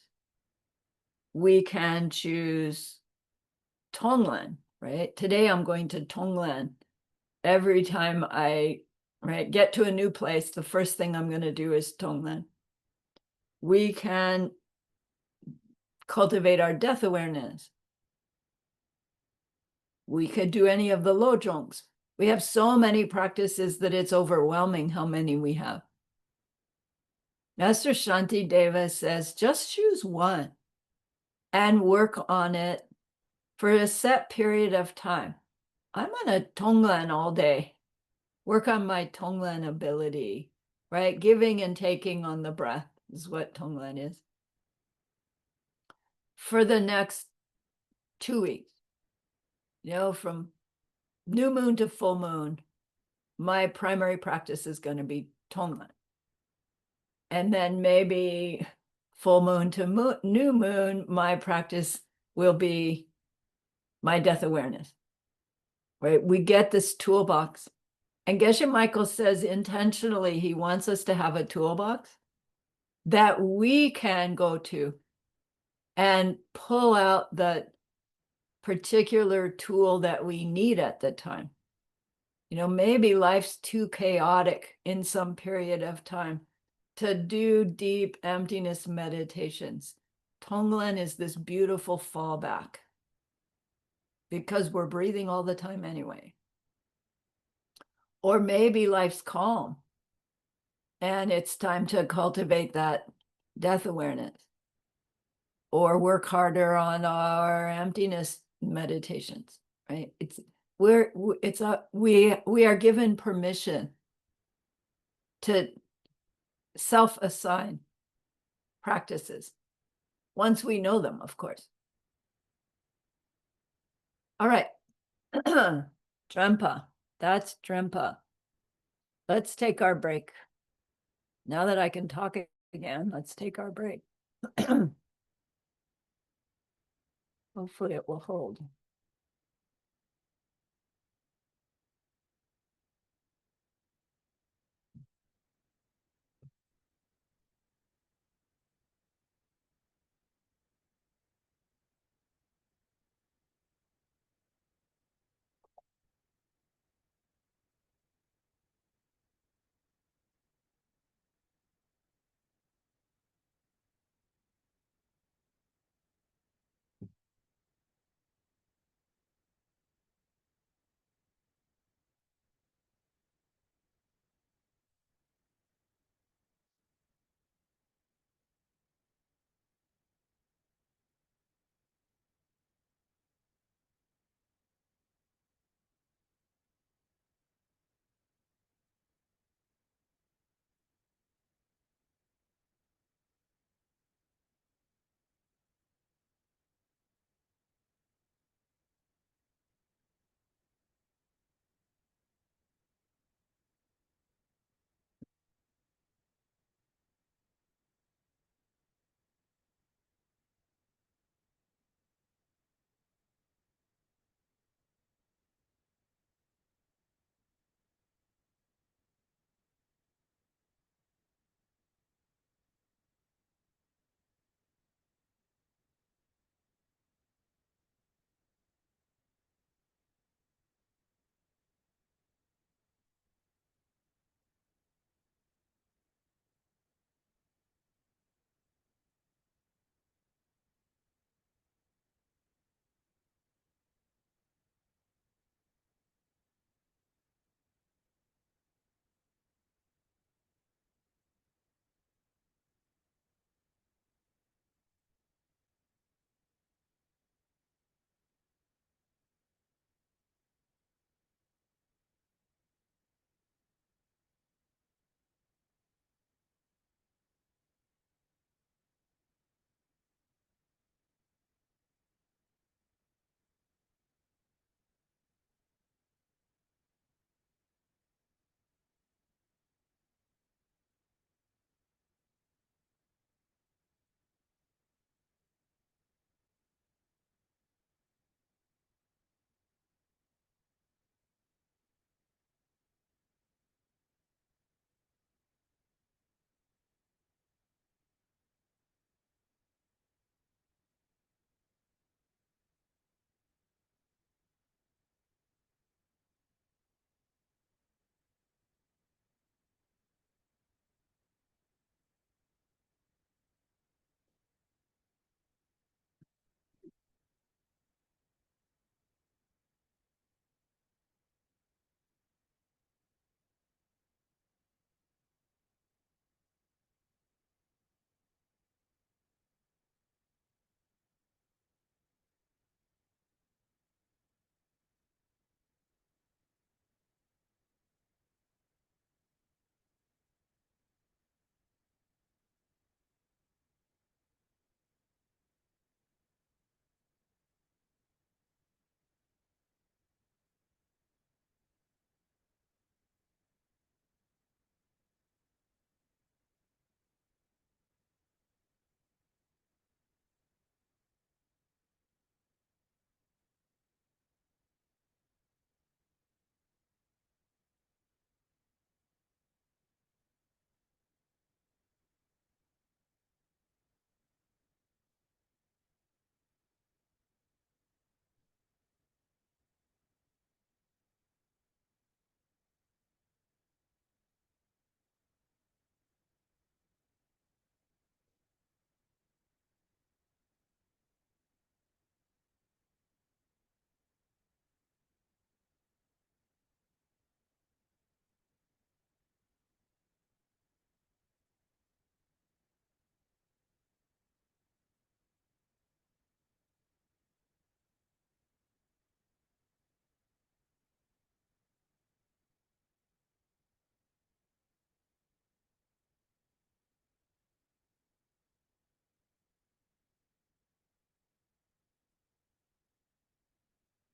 We can choose Tonglen, right? Today I'm going to Tonglen. Every time I get to a new place, the first thing I'm going to do is Tonglen. We can cultivate our death awareness. We could do any of the Lojongs. We have so many practices that it's overwhelming how many we have. Master Shanti Deva says, just choose one and work on it for a set period of time. I'm on a Tonglen all day. Work on my Tonglen ability, right? Giving and taking on the breath is what Tonglen is. For the next 2 weeks, from new moon to full moon, my primary practice is going to be Tonglen. And then maybe full moon to new moon, my practice will be my death awareness, right? We get this toolbox. And Geshe Michael says intentionally, he wants us to have a toolbox that we can go to and pull out the particular tool that we need at the time. Maybe life's too chaotic in some period of time to do deep emptiness meditations. Tonglen is this beautiful fallback because we're breathing all the time anyway. Or maybe life's calm and it's time to cultivate that death awareness or work harder on our emptiness meditations, right? We are given permission to self-assign practices once we know them, of course. All right. Drempa. That's Drempa. Let's take our break. Now that I can talk again, let's take our break. Hopefully it will hold.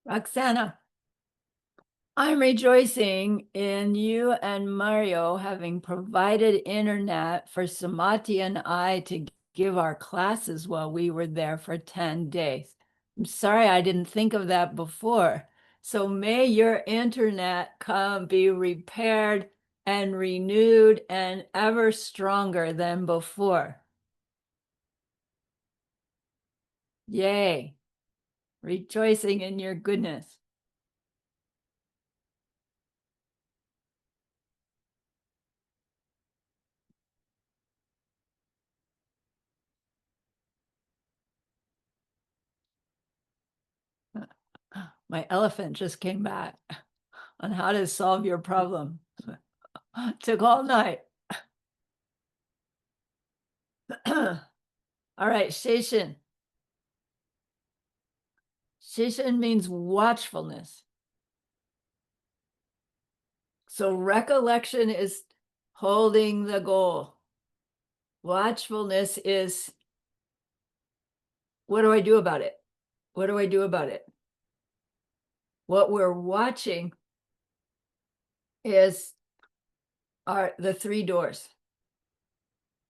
Roxana, I'm rejoicing in you and Mario having provided internet for Samati and I to give our classes while we were there for 10 days. I'm sorry I didn't think of that before. So may your internet come be repaired and renewed and ever stronger than before. Yay. Rejoicing in your goodness. My elephant just came back on how to solve your problem. Took all night. All right, Shishin. Shishin means watchfulness. So recollection is holding the goal. Watchfulness is, what do I do about it? What do I do about it? What we're watching is the three doors.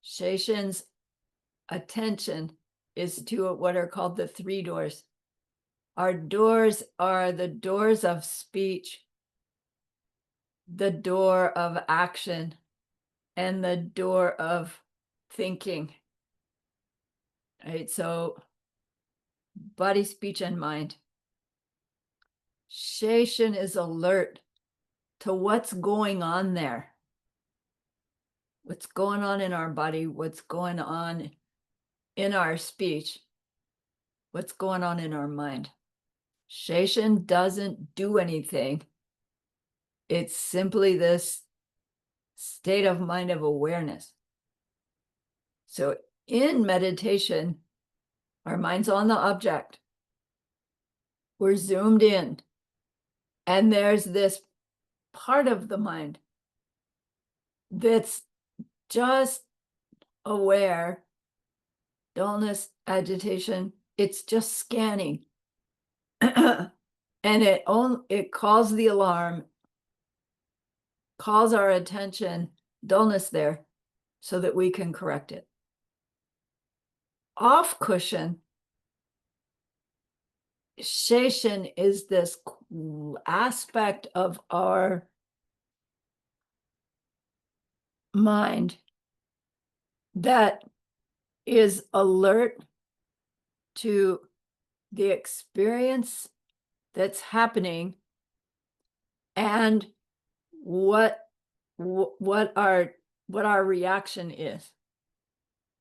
Shishin's attention is to what are called the three doors. Our doors are the doors of speech, the door of action, and the door of thinking. Right? So body, speech, and mind. Shishin is alert to what's going on there. What's going on in our body, what's going on in our speech, what's going on in our mind. Shishin doesn't do anything. It's simply this state of mind of awareness. So in meditation, our mind's on the object. We're zoomed in. And there's this part of the mind that's just aware, dullness, agitation. It's just scanning. And it calls the alarm, calls our attention, dullness there, so that we can correct it. Off cushion, Shishin is this aspect of our mind that is alert to the experience that's happening and what our reaction is.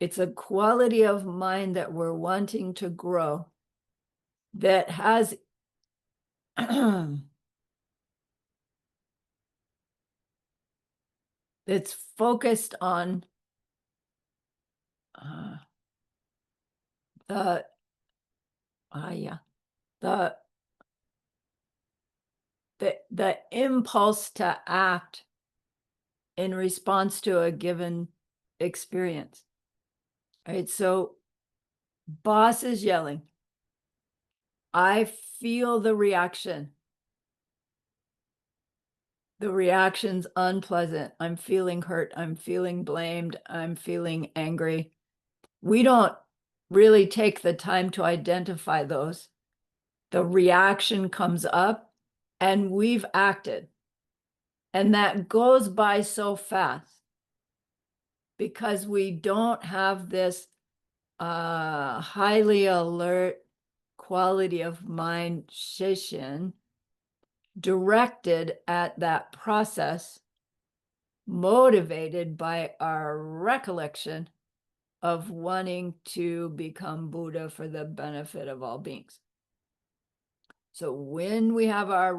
It's a quality of mind that we're wanting to grow that has that's focused on the impulse to act in response to a given experience. Right? So boss is yelling. I feel the reaction. The reaction's unpleasant. I'm feeling hurt. I'm feeling blamed. I'm feeling angry. We don't really take the time to identify those. The reaction comes up and we've acted. And that goes by so fast because we don't have this highly alert quality of mind shishin directed at that process, motivated by our recollection of wanting to become Buddha for the benefit of all beings. So when we have our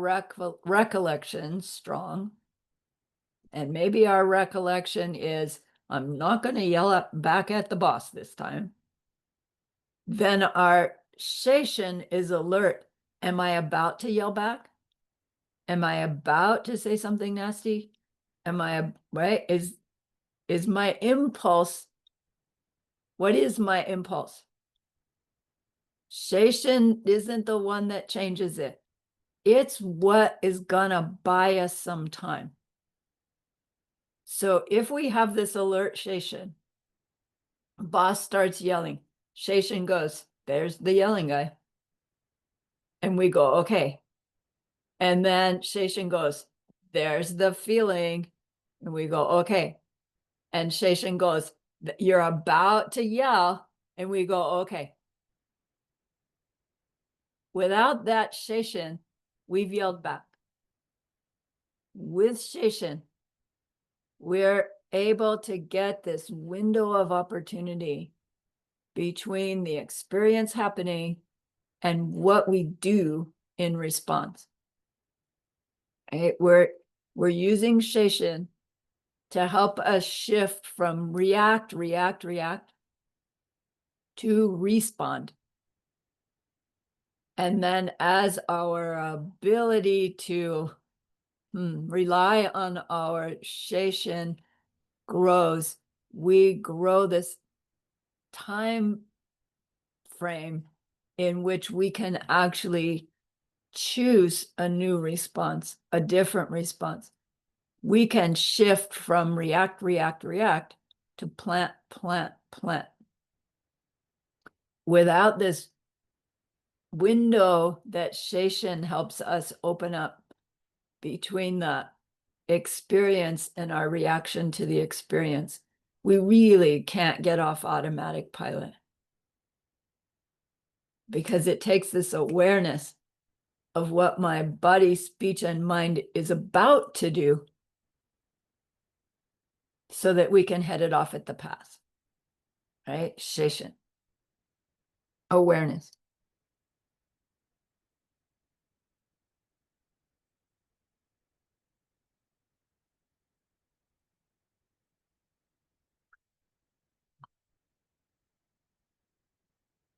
recollection strong, and maybe our recollection is, I'm not going to yell back at the boss this time, then our shishin is alert. Am I about to yell back? Am I about to say something nasty? Am I, right? Is my impulse, what is my impulse? Shishin isn't the one that changes it. It's what is gonna buy us some time. So if we have this alert Sheishin, boss starts yelling, Sheishin goes, there's the yelling guy. And we go, okay. And then Sheishin goes, there's the feeling. And we go, okay. And Sheishin goes, you're about to yell. And we go, okay. Without that Sheishin, we've yelled back. With Sheishin, we're able to get this window of opportunity between the experience happening and what we do in response. Right? We're using Sheishin to help us shift from react to respond. And then as our ability to rely on our Sheishin grows, we grow this time frame in which we can actually choose a new response, a different response. We can shift from react to plant. Without this window that Sheishin helps us open up between the experience and our reaction to the experience, we really can't get off automatic pilot, because it takes this awareness of what my body, speech, and mind is about to do so that we can head it off at the pass, right? Sheishin, awareness.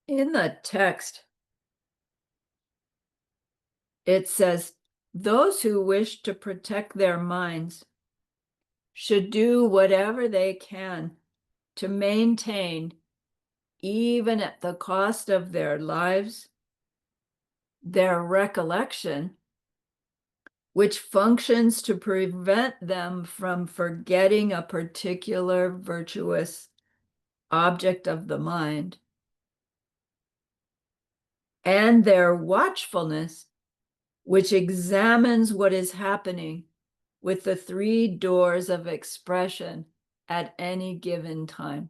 In the text, it says, those who wish to protect their minds should do whatever they can to maintain, even at the cost of their lives, their recollection, which functions to prevent them from forgetting a particular virtuous object of the mind, and their watchfulness, which examines what is happening with the three doors of expression at any given time.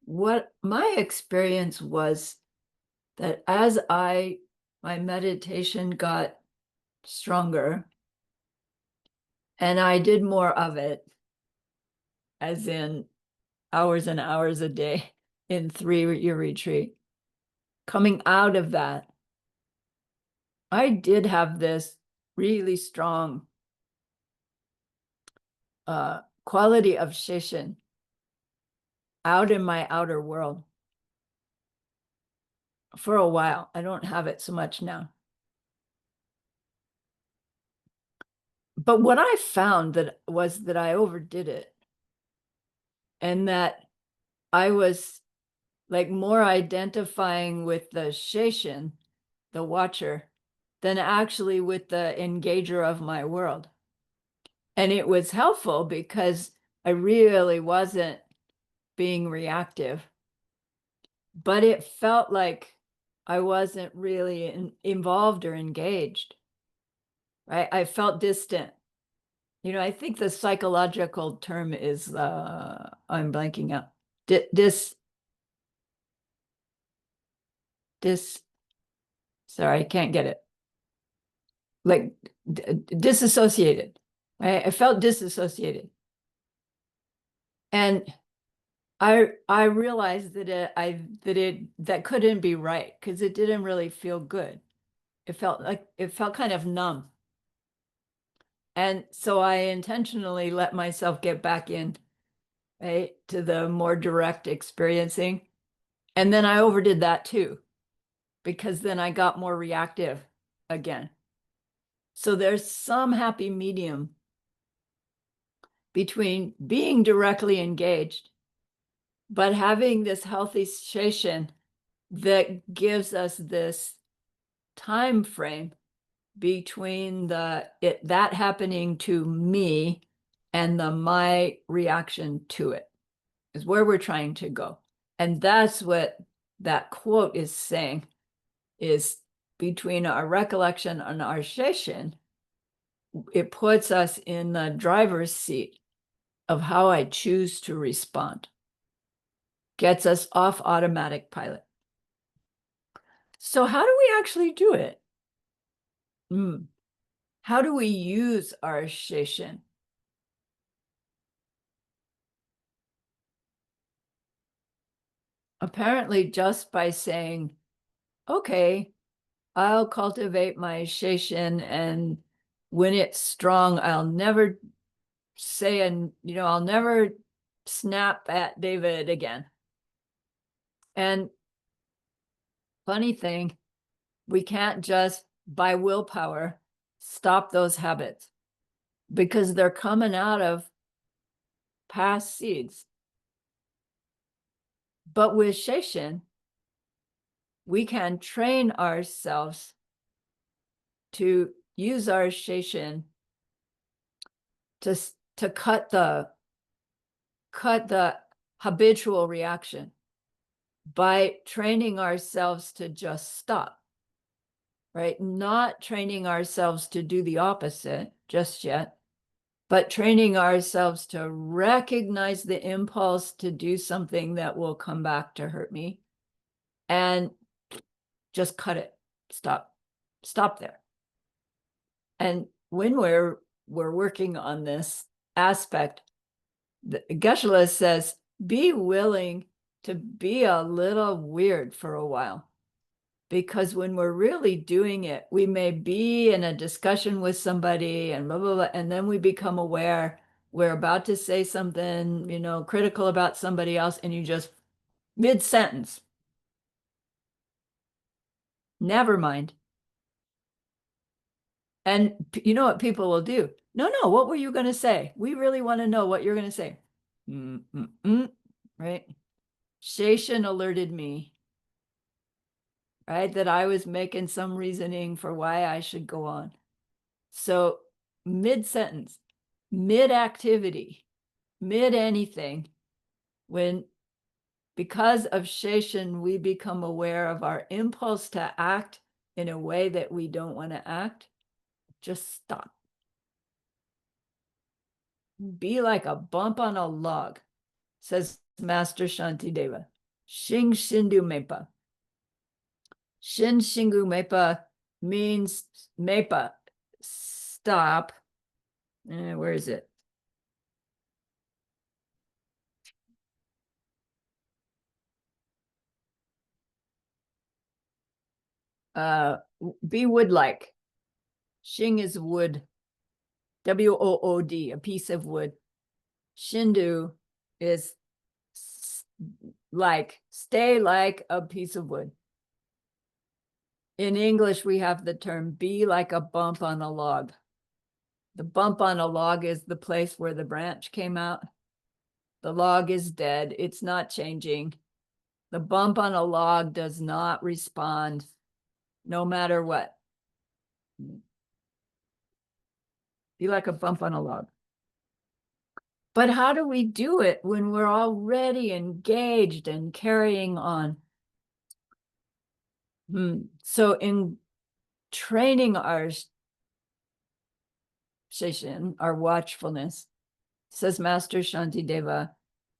What my experience was that as my meditation got stronger and I did more of it, as in hours and hours a day in 3-year retreat, coming out of that, I did have this really strong quality of Sheishin out in my outer world for a while. I don't have it so much now. But what I found was that I overdid it, and that I was like more identifying with the Sheishin, the watcher, than actually with the engager of my world. And it was helpful because I really wasn't being reactive, but it felt like I wasn't really involved or engaged, right? I felt distant. You know, I think the psychological term is, I'm blanking out. Sorry, I can't get it. Like disassociated, right? I felt disassociated. And I realized that that couldn't be right, because it didn't really feel good. It felt kind of numb. And so I intentionally let myself get back in, right, to the more direct experiencing. And then I overdid that too, because then I got more reactive again. So there's some happy medium between being directly engaged But having this healthy station that gives us this time frame between that happening to me and my reaction to it is where we're trying to go. And that's what that quote is saying, is between our recollection and our session, it puts us in the driver's seat of how I choose to respond. Gets us off automatic pilot. So how do we actually do it? How do we use our session? Apparently just by saying, okay, I'll cultivate my session, and when it's strong, I'll never say, and I'll never snap at David again. And funny thing, we can't just by willpower stop those habits because they're coming out of past seeds. But with Session, we can train ourselves to use our Session to cut the habitual reaction by training ourselves to just stop, right? Not training ourselves to do the opposite just yet, but training ourselves to recognize the impulse to do something that will come back to hurt me and just cut it. Stop there. And when we're working on this aspect, Geshe-la says, be willing to be a little weird for a while. Because when we're really doing it, we may be in a discussion with somebody and blah, blah, blah, and then we become aware we're about to say something, critical about somebody else, and you just mid-sentence. Never mind. And you know what people will do? No, what were you going to say? We really want to know what you're going to say. Right? Session alerted me, right, that I was making some reasoning for why I should go on. So mid-sentence, mid-activity, mid-anything, because of Session, we become aware of our impulse to act in a way that we don't want to act, just stop. Be like a bump on a log, says Master Shantideva. Shing Shindu Mepa. Shin Shingu Mepa means Mepa, stop. Where is it? Be wood-like. Shing is wood. Wood, a piece of wood. Shindu is like, stay like a piece of wood. In English, we have the term be like a bump on a log. The bump on a log is the place where the branch came out. The log is dead. It's not changing. The bump on a log does not respond no matter what. Be like a bump on a log. But how do we do it when we're already engaged and carrying on? So in training our session, our watchfulness, says Master Shantideva,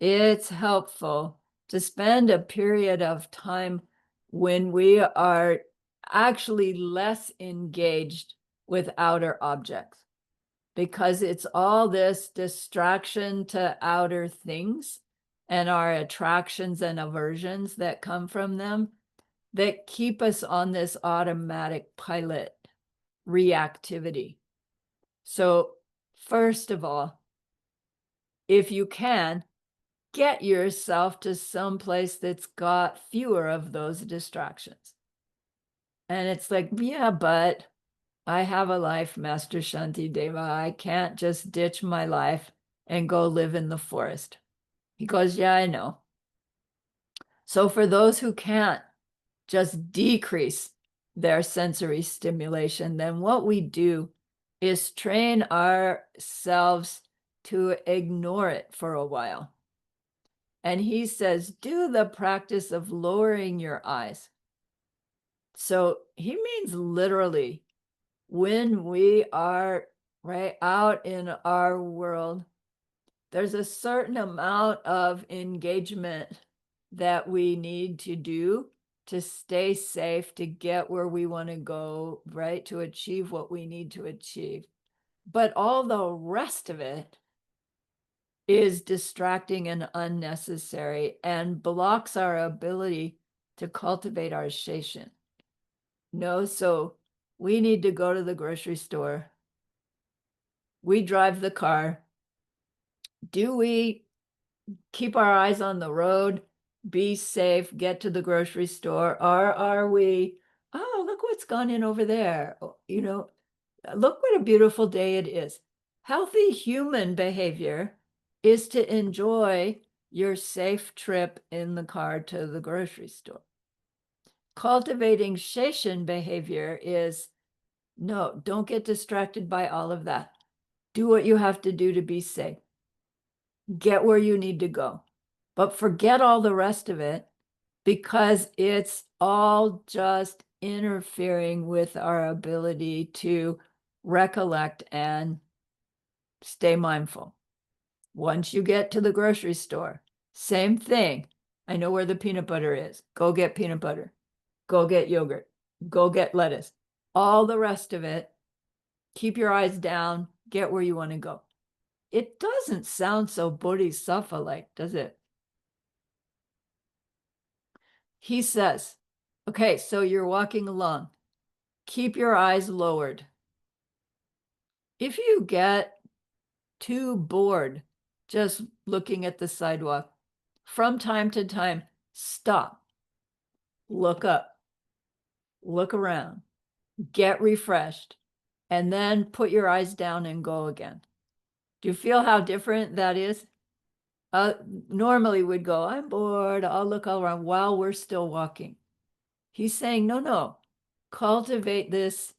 it's helpful to spend a period of time when we are actually less engaged with outer objects, because it's all this distraction to outer things and our attractions and aversions that come from them that keep us on this automatic pilot reactivity. So first of all, if you can, get yourself to some place that's got fewer of those distractions. And it's like, yeah, but I have a life, Master Shantideva. I can't just ditch my life and go live in the forest. He goes, yeah, I know. So for those who can't just decrease their sensory stimulation, then what we do is train ourselves to ignore it for a while. And he says, do the practice of lowering your eyes. So he means literally, when we are right out in our world, there's a certain amount of engagement that we need to do to stay safe, to get where we want to go, right? To achieve what we need to achieve. But all the rest of it is distracting and unnecessary and blocks our ability to cultivate our station. No, so we need to go to the grocery store. We drive the car. Do we keep our eyes on the road, be safe, get to the grocery store? Or are we, oh, look what's gone in over there? You know, look what a beautiful day it is. Healthy human behavior is to enjoy your safe trip in the car to the grocery store. Cultivating Station behavior is, no, don't get distracted by all of that. Do what you have to do to be safe. Get where you need to go. But forget all the rest of it, because it's all just interfering with our ability to recollect and stay mindful. Once you get to the grocery store, same thing. I know where the peanut butter is. Go get peanut butter. Go get yogurt. Go get lettuce. All the rest of it, keep your eyes down, get where you want to go. It doesn't sound so Bodhisattva-like, does it? He says, okay, so you're walking along. Keep your eyes lowered. If you get too bored just looking at the sidewalk, from time to time, stop, look up, look around, get refreshed, and then put your eyes down and go again. Do you feel how different that is? Normally we'd go, I'm bored, I'll look all around while we're still walking. He's saying, no, cultivate this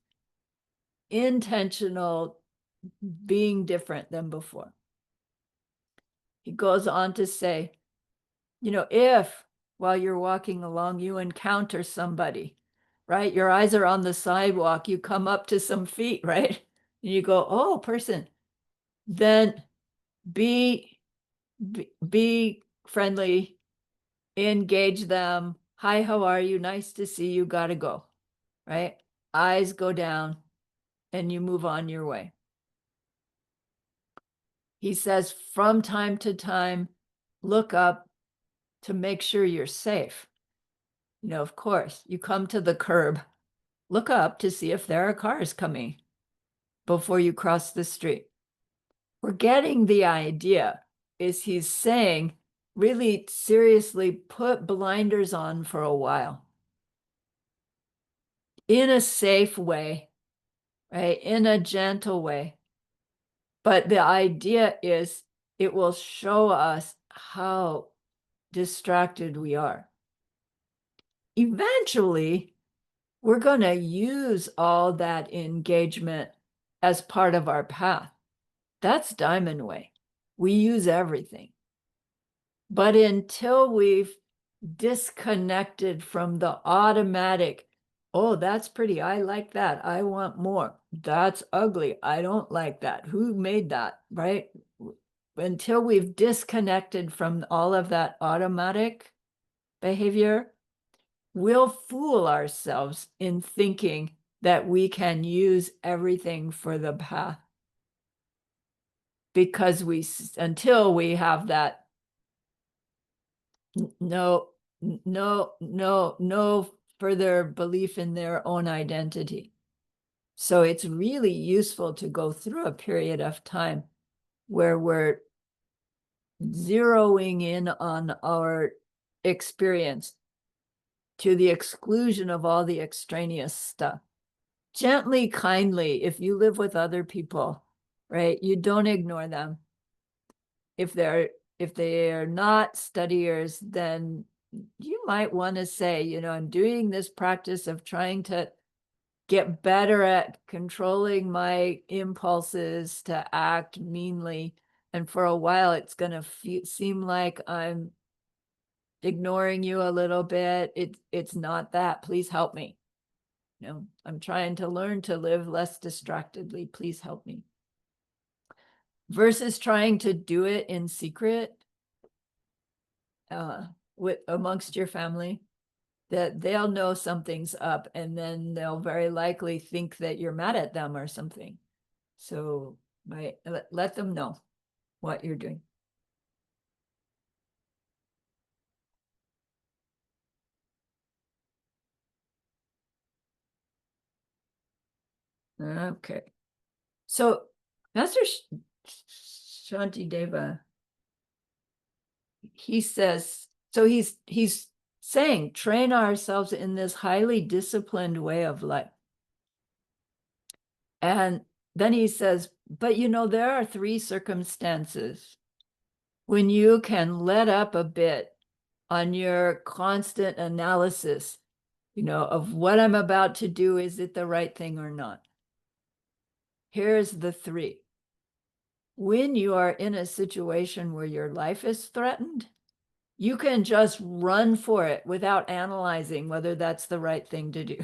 intentional being different than before. He goes on to say, if while you're walking along, you encounter somebody, right? Your eyes are on the sidewalk, you come up to some feet, right? And you go, oh, person. Then be friendly, engage them. Hi, how are you? Nice to see you. Gotta go, right? Eyes go down and you move on your way. He says, from time to time, look up to make sure you're safe. Of course, you come to the curb, look up to see if there are cars coming before you cross the street. We're getting the idea. Is he's saying, really seriously, put blinders on for a while. In a safe way, right? In a gentle way. But the idea is it will show us how distracted we are. Eventually, we're going to use all that engagement as part of our path. That's Diamond Way. We use everything. But until we've disconnected from the automatic, oh, that's pretty, I like that, I want more, that's ugly, I don't like that, who made that, right? Until we've disconnected from all of that automatic behavior, we'll fool ourselves in thinking that we can use everything for the path, because until we have that no further belief in their own identity. So it's really useful to go through a period of time where we're zeroing in on our experience to the exclusion of all the extraneous stuff. Gently, kindly, if you live with other people, right, you don't ignore them. If they are not studiers, then you might want to say, you know, I'm doing this practice of trying to get better at controlling my impulses to act meanly. And for a while, it's going to seem like I'm ignoring you a little bit. It's not that. Please help me. You know, I'm trying to learn to live less distractedly. Please help me. Versus trying to do it in secret with amongst your family, that they'll know something's up, and then they'll very likely think that you're mad at them or something. So let them know what you're doing. Okay. So Master Shantideva, he says, so he's saying, train ourselves in this highly disciplined way of life. And then he says, but you know, there are 3 circumstances when you can let up a bit on your constant analysis, you know, of what I'm about to do. Is it the right thing or not? Here's the 3. When you are in a situation where your life is threatened, you can just run for it without analyzing whether that's the right thing to do.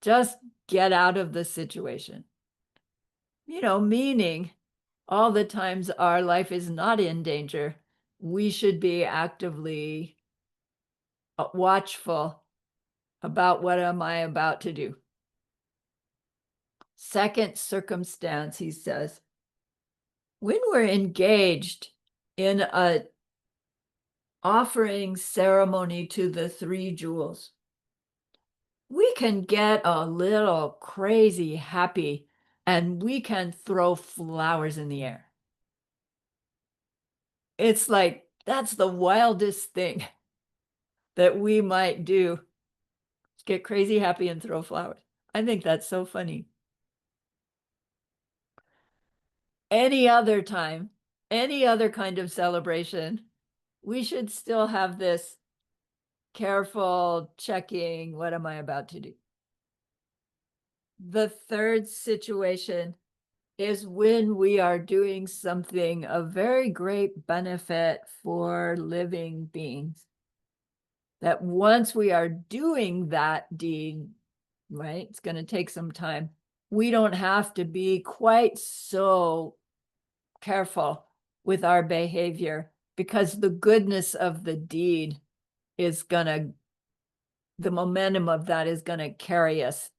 Just get out of the situation. You know, meaning all the times our life is not in danger, we should be actively watchful about what am I about to do. Second circumstance, he says, when we're engaged in a offering ceremony to the 3 jewels, we can get a little crazy happy and we can throw flowers in the air. It's like, that's the wildest thing that we might do. Get crazy happy and throw flowers. I think that's so funny. Any other time, any other kind of celebration, we should still have this careful checking, what am I about to do? The third situation is when we are doing something of very great benefit for living beings. That once we are doing that deed, right, it's going to take some time. We don't have to be quite so careful with our behavior, because the goodness of the deed is going to, the momentum of that is going to carry us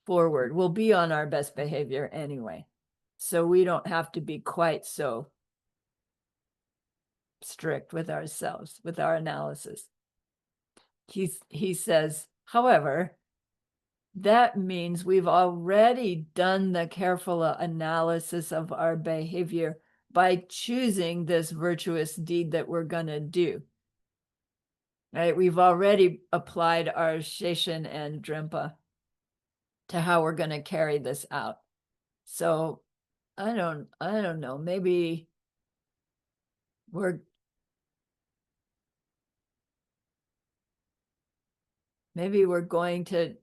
forward. We'll be on our best behavior anyway. So we don't have to be quite so strict with ourselves, with our analysis. He says, however, that means we've already done the careful analysis of our behavior by choosing this virtuous deed that we're going to do. Right? We've already applied our Sheshan and Drimpa to how we're going to carry this out. So I don't know, maybe we're going to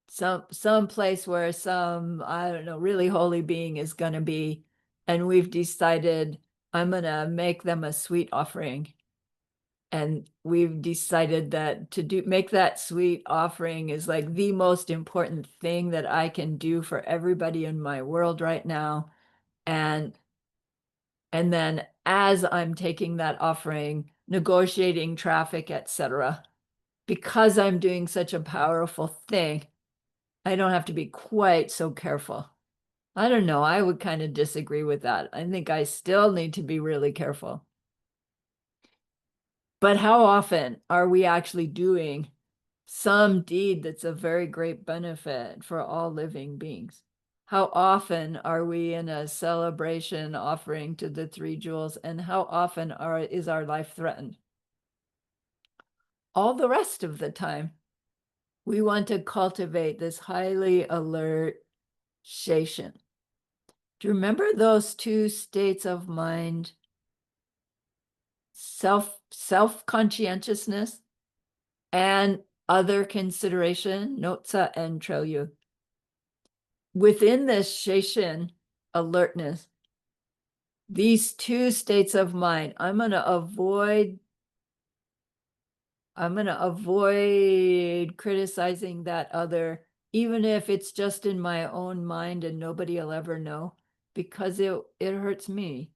some place where some, I don't know, really holy being is going to be, and we've decided I'm going to make them a sweet offering. And we've decided that to make that sweet offering is like the most important thing that I can do for everybody in my world right now. And then as I'm taking that offering, negotiating traffic, etc., because I'm doing such a powerful thing, I don't have to be quite so careful. I don't know. I would kind of disagree with that. I think I still need to be really careful. But how often are we actually doing some deed that's a very great benefit for all living beings? How often are we in a celebration offering to the 3 jewels, and how often is our life threatened? All the rest of the time, we want to cultivate this highly alert Sheshan. Do you remember those 2 states of mind? self-conscientiousness, and other consideration, notsa and trelyu. Within this Sheishin alertness, these two states of mind, I'm going to avoid criticizing that other, even if it's just in my own mind and nobody will ever know, because it hurts me.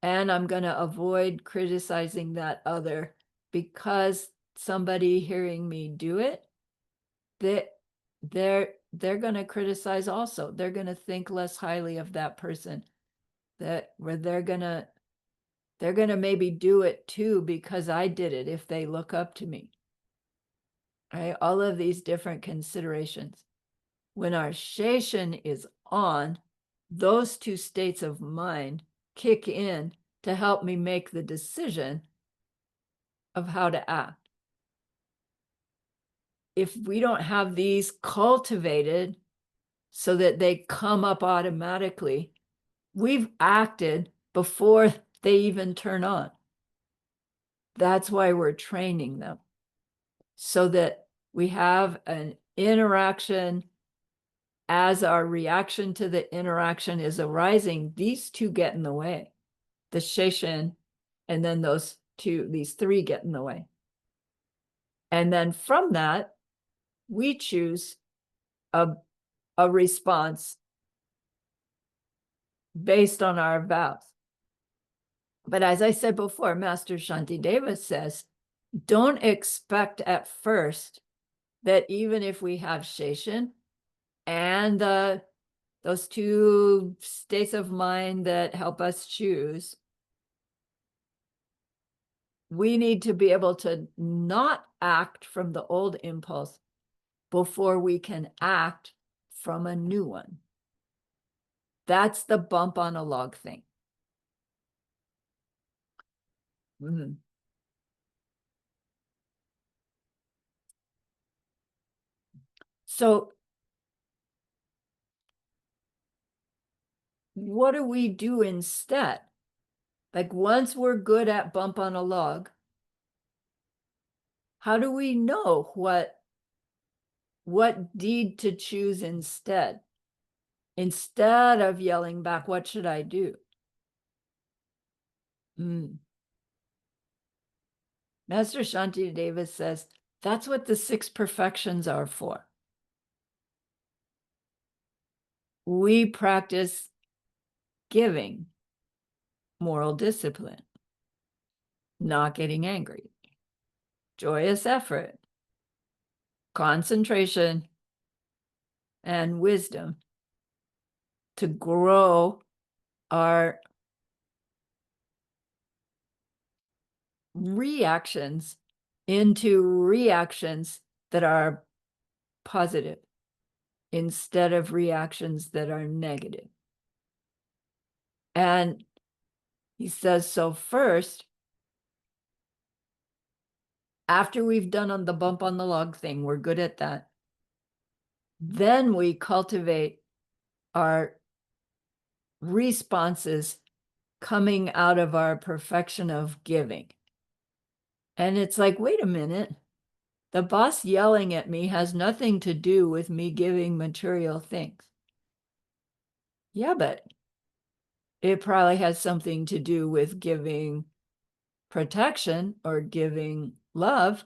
And I'm going to avoid criticizing that other because somebody hearing me do it, they're going to criticize also. They're going to think less highly of that person. They're going to maybe do it too because I did it if they look up to me. Right? All of these different considerations. When our Sheishin is on, those two states of mind kick in to help me make the decision of how to act. If we don't have these cultivated so that they come up automatically, we've acted before they even turn on. That's why we're training them, so that we have an interaction. As our reaction to the interaction is arising, these two get in the way. The Sheishin, and then these three get in the way. And then from that, we choose a response based on our vows. But as I said before, Master Shantideva says, don't expect at first that even if we have Sheishin and those two states of mind that help us choose, we need to be able to not act from the old impulse before we can act from a new one. That's the bump on a log thing. So what do we do instead? Like once we're good at bump on a log, how do we know what deed to choose instead? Instead of yelling back, what should I do? Master Shantideva says, that's what the 6 perfections are for. We practice giving, moral discipline, not getting angry, joyous effort, concentration, and wisdom to grow our reactions into reactions that are positive instead of reactions that are negative. And he says, so first, after we've done on the bump on the log thing, we're good at that. Then we cultivate our responses coming out of our perfection of giving. And it's like, wait a minute, the boss yelling at me has nothing to do with me giving material things. Yeah, but it probably has something to do with giving protection or giving love,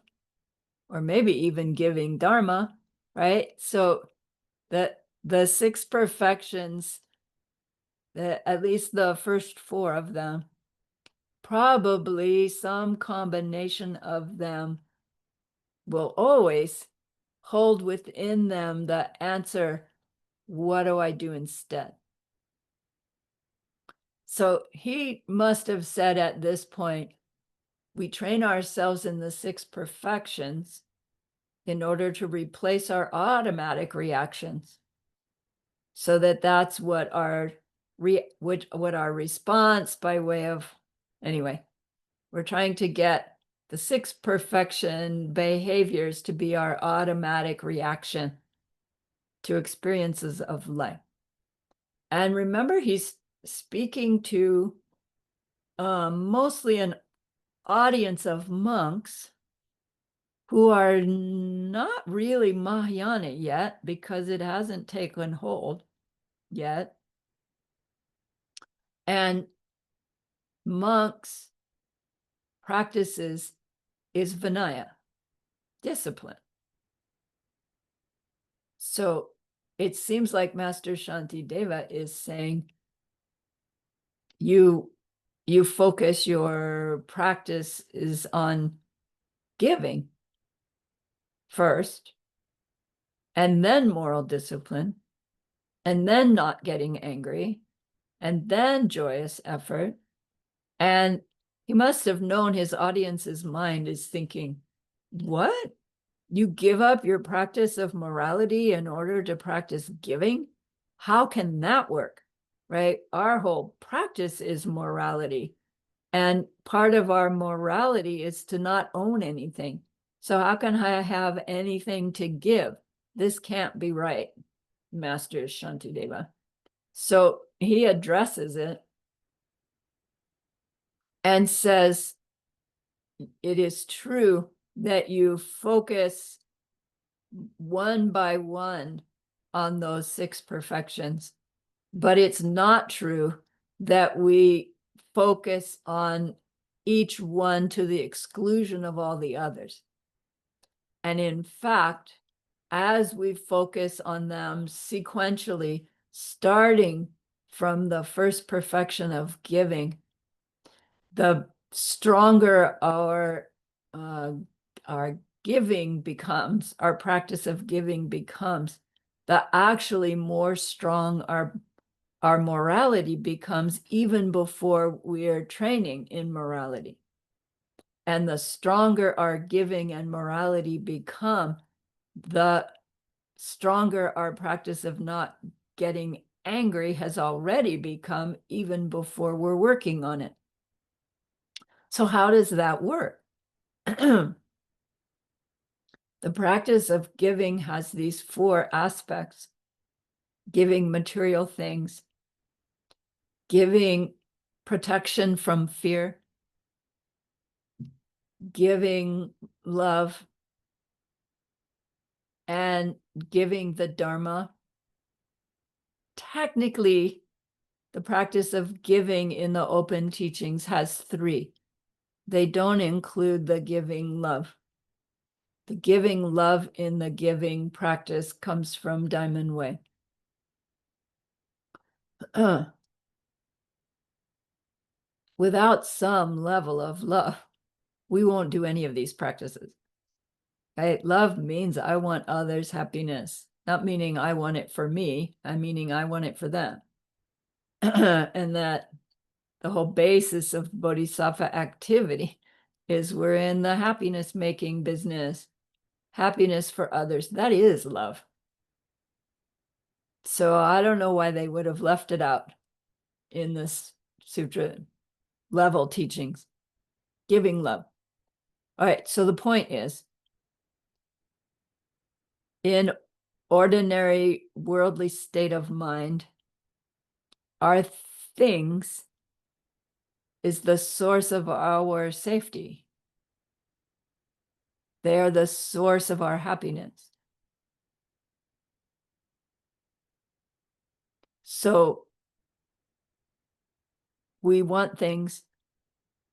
or maybe even giving dharma, right? So the 6 perfections, at least the first 4 of them, probably some combination of them will always hold within them the answer, what do I do instead? So he must have said at this point, we train ourselves in the 6 perfections in order to replace our automatic reactions, so that that's what our what our response by way of, anyway, we're trying to get the 6 perfection behaviors to be our automatic reaction to experiences of life. And remember, he's speaking to mostly an audience of monks who are not really Mahayana yet because it hasn't taken hold yet. And monks' practices is Vinaya, discipline. So it seems like Master Shantideva is saying you focus your practice is on giving first, and then moral discipline, and then not getting angry, and then joyous effort. And he must have known his audience's mind is thinking, what? You give up your practice of morality in order to practice giving? How can that work? Right? Our whole practice is morality. And part of our morality is to not own anything. So how can I have anything to give? This can't be right, Master Shantideva. So he addresses it and says, it is true that you focus one by one on those 6 perfections, but it's not true that we focus on each one to the exclusion of all the others. And in fact, as we focus on them sequentially, starting from the first perfection of giving, the stronger our giving becomes, our practice of giving becomes, the actually more strong our morality becomes even before we're training in morality. And the stronger our giving and morality become, the stronger our practice of not getting angry has already become even before we're working on it. So how does that work? The practice of giving has these 4 aspects: giving material things, giving protection from fear, giving love, and giving the Dharma. Technically, the practice of giving in the open teachings has 3. They don't include the giving love. The giving love in the giving practice comes from Diamond Way. Without some level of love, we won't do any of these practices. Right? Love means I want others' happiness, not meaning I want it for me, I'm meaning I want it for them. And that the whole basis of Bodhisattva activity is we're in the happiness making business, happiness for others. That is love. So I don't know why they would have left it out in this sutra level teachings, giving love. All right, so the point is, in ordinary worldly state of mind, our things is the source of our safety. They are the source of our happiness. So we want things,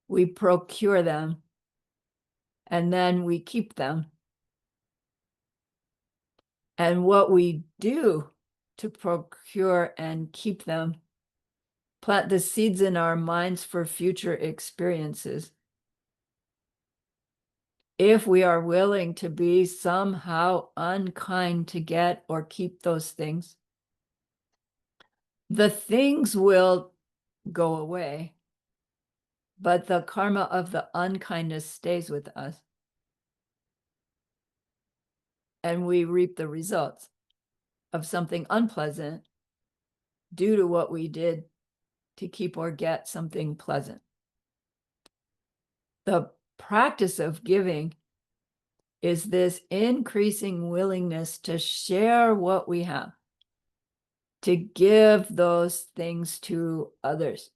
we procure them, and then we keep them. And what we do to procure and keep them, plant the seeds in our minds for future experiences. If we are willing to be somehow unkind to get or keep those things, the things will go away, but the karma of the unkindness stays with us. And we reap the results of something unpleasant due to what we did to keep or get something pleasant. The practice of giving is this increasing willingness to share what we have, to give those things to others.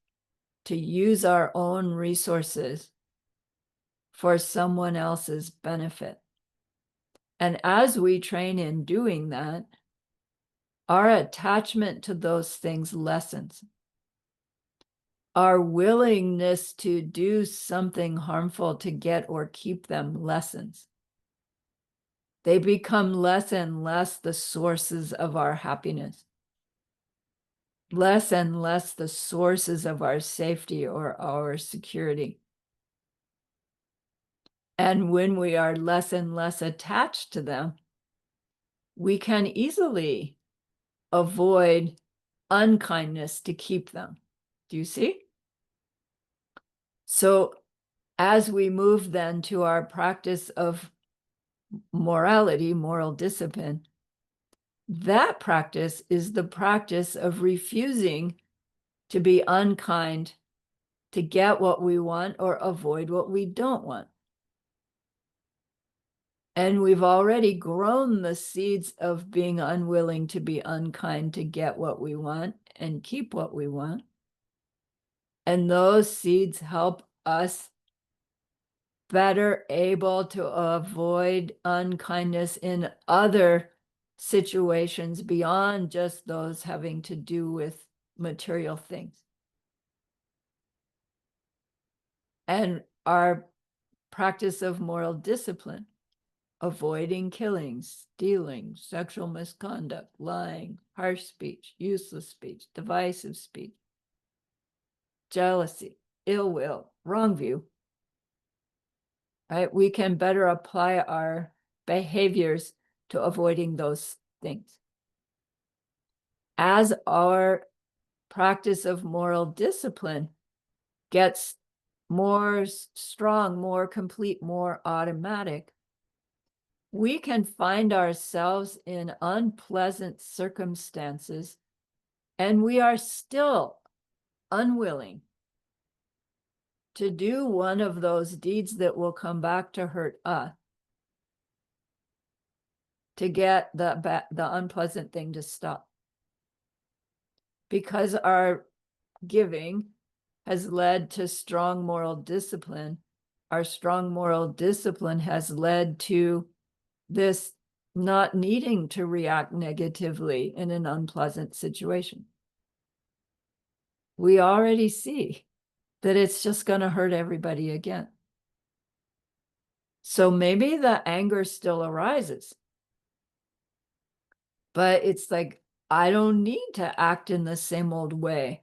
to use our own resources for someone else's benefit. And as we train in doing that, our attachment to those things lessens. Our willingness to do something harmful to get or keep them lessens. They become less and less the sources of our happiness, less and less the sources of our safety or our security. And when we are less and less attached to them, we can easily avoid unkindness to keep them. Do you see? So as we move then to our practice of morality, moral discipline, that practice is the practice of refusing to be unkind to get what we want or avoid what we don't want. And we've already grown the seeds of being unwilling to be unkind to get what we want and keep what we want. And those seeds help us better able to avoid unkindness in other situations beyond just those having to do with material things. And our practice of moral discipline, avoiding killing, stealing, sexual misconduct, lying, harsh speech, useless speech, divisive speech, jealousy, ill will, wrong view, right? We can better apply our behaviors to avoiding those things. As our practice of moral discipline gets more strong, more complete, more automatic, we can find ourselves in unpleasant circumstances, and we are still unwilling to do one of those deeds that will come back to hurt us, to get the unpleasant thing to stop. Because our giving has led to strong moral discipline, our strong moral discipline has led to this not needing to react negatively in an unpleasant situation. We already see that it's just going to hurt everybody again. So maybe the anger still arises, but it's like, I don't need to act in the same old way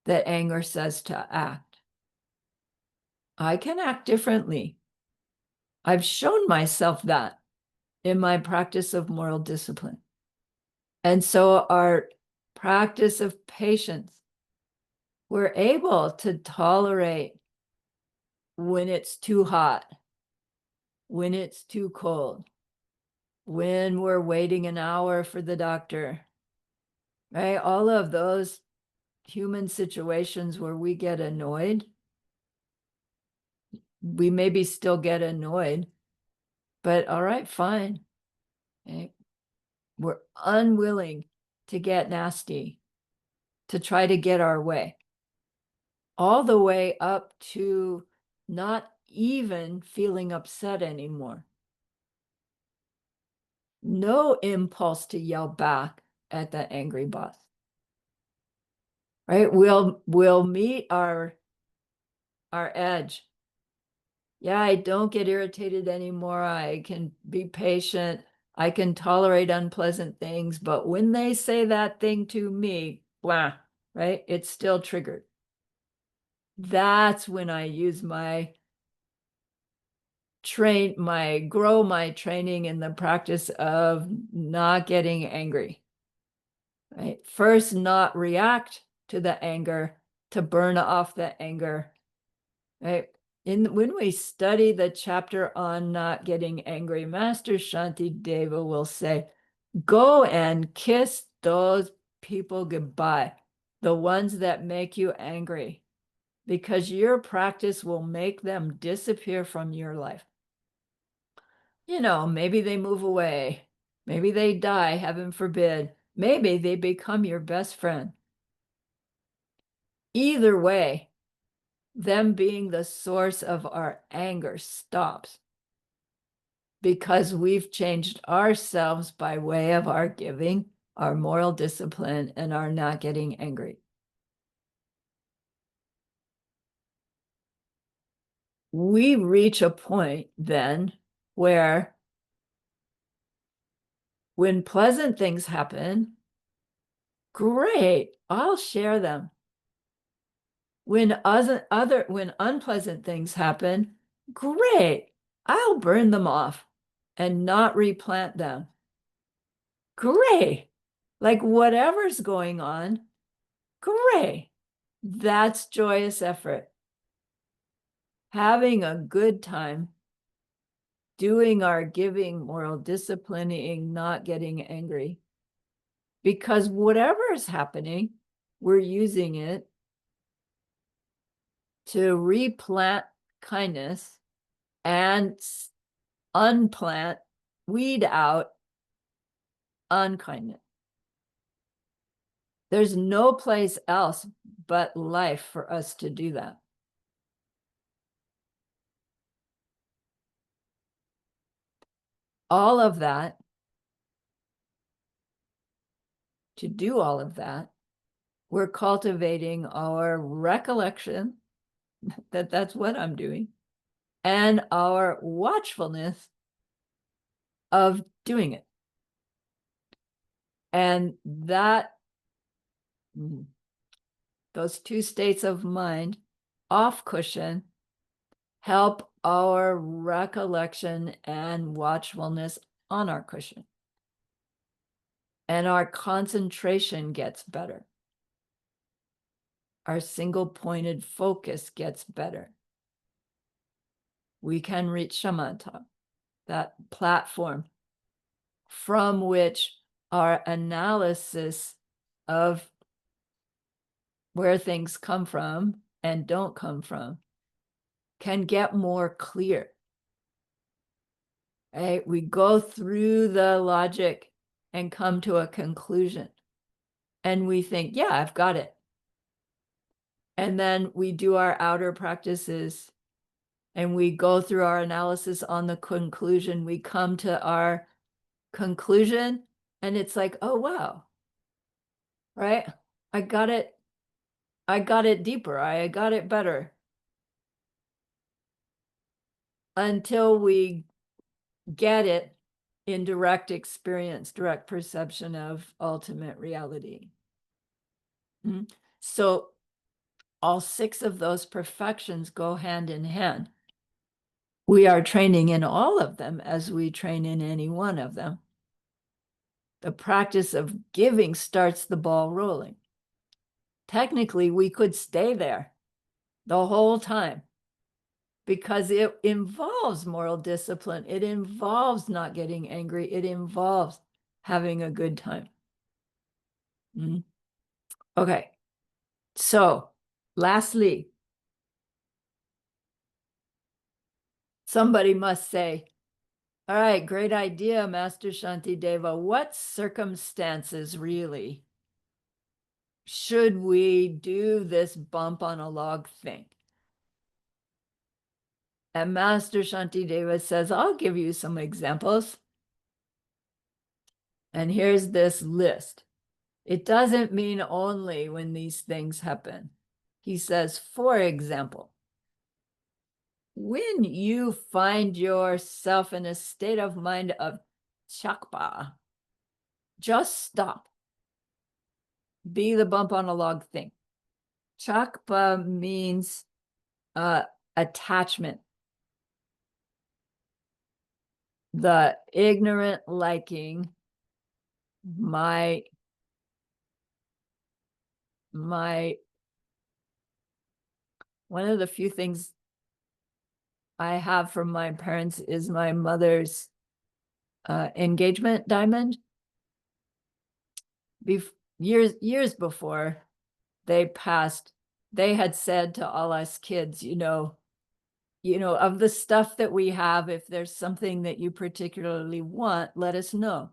that anger says to act. I can act differently. I've shown myself that in my practice of moral discipline. And so our practice of patience, we're able to tolerate when it's too hot, when it's too cold, when we're waiting an hour for the doctor, right? All of those human situations where we get annoyed, we maybe still get annoyed, but all right, fine. Okay? We're unwilling to get nasty, to try to get our way, all the way up to not even feeling upset anymore. No impulse to yell back at the angry boss, right? We'll meet our edge. Yeah, I don't get irritated anymore. I can be patient. I can tolerate unpleasant things, but when they say that thing to me, blah, right? It's still triggered. That's when I use my grow my training in the practice of not getting angry, right? First, not react to the anger, to burn off the anger, right? When we study the chapter on not getting angry, Master Shantideva will say, go and kiss those people goodbye, the ones that make you angry, because your practice will make them disappear from your life. You know, maybe they move away, maybe they die, heaven forbid, maybe they become your best friend. Either way, them being the source of our anger stops, because we've changed ourselves by way of our giving, our moral discipline, and our not getting angry. We reach a point then where when pleasant things happen, great, I'll share them. When unpleasant things happen, great, I'll burn them off and not replant them. Great. Like whatever's going on, great. That's joyous effort. Having a good time, doing our giving, moral disciplining, not getting angry. Because whatever is happening, we're using it to replant kindness and unplant, weed out unkindness. There's no place else but life for us to do that. All of that, to do all of that, we're cultivating our recollection that that's what I'm doing, and our watchfulness of doing it. And that, those two states of mind, off cushion, help our recollection and watchfulness on our cushion. And our concentration gets better. Our single-pointed focus gets better. We can reach shamatha, that platform from which our analysis of where things come from and don't come from can get more clear. Right? We go through the logic and come to a conclusion. And we think, yeah, I've got it. And then we do our outer practices and we go through our analysis on the conclusion. We come to our conclusion and it's like, oh, wow. Right? I got it. I got it deeper. I got it better. Until we get it in direct experience, direct perception of ultimate reality. So all 6 of those perfections go hand in hand. We are training in all of them as we train in any one of them. The practice of giving starts the ball rolling. Technically, we could stay there the whole time because it involves moral discipline. It involves not getting angry. It involves having a good time. Okay. So, lastly, somebody must say, all right, great idea, Master Shantideva. What circumstances really should we do this bump on a log thing? And Master Shantideva says, I'll give you some examples. And here's this list. It doesn't mean only when these things happen. He says, for example, when you find yourself in a state of mind of chakpa, just stop. Be the bump on a log thing. Chakpa means attachment. The ignorant liking, my one of the few things I have from my parents is my mother's engagement diamond. Years before they passed, they had said to all us kids, of the stuff that we have, if there's something that you particularly want, let us know.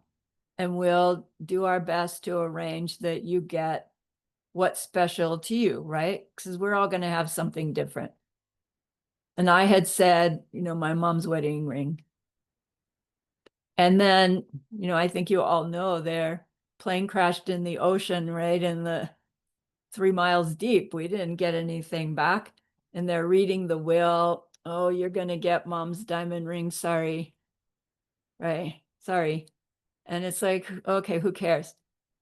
And we'll do our best to arrange that you get what's special to you, right? Because we're all going to have something different. And I had said, my mom's wedding ring. And then, I think you all know their plane crashed in the ocean, right? In the 3 miles deep. We didn't get anything back. And they're reading the will. Oh, you're going to get mom's diamond ring. Sorry. Right. Sorry. And it's like, okay, who cares?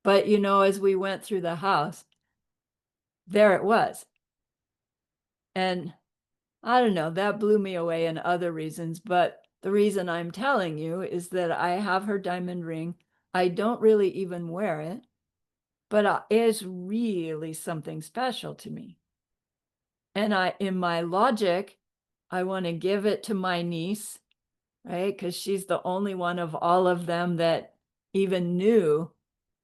But, as we went through the house, there it was. And I don't know, that blew me away in other reasons. But the reason I'm telling you is that I have her diamond ring. I don't really even wear it, but it's really something special to me. And in my logic, I want to give it to my niece, right? Because she's the only one of all of them that even knew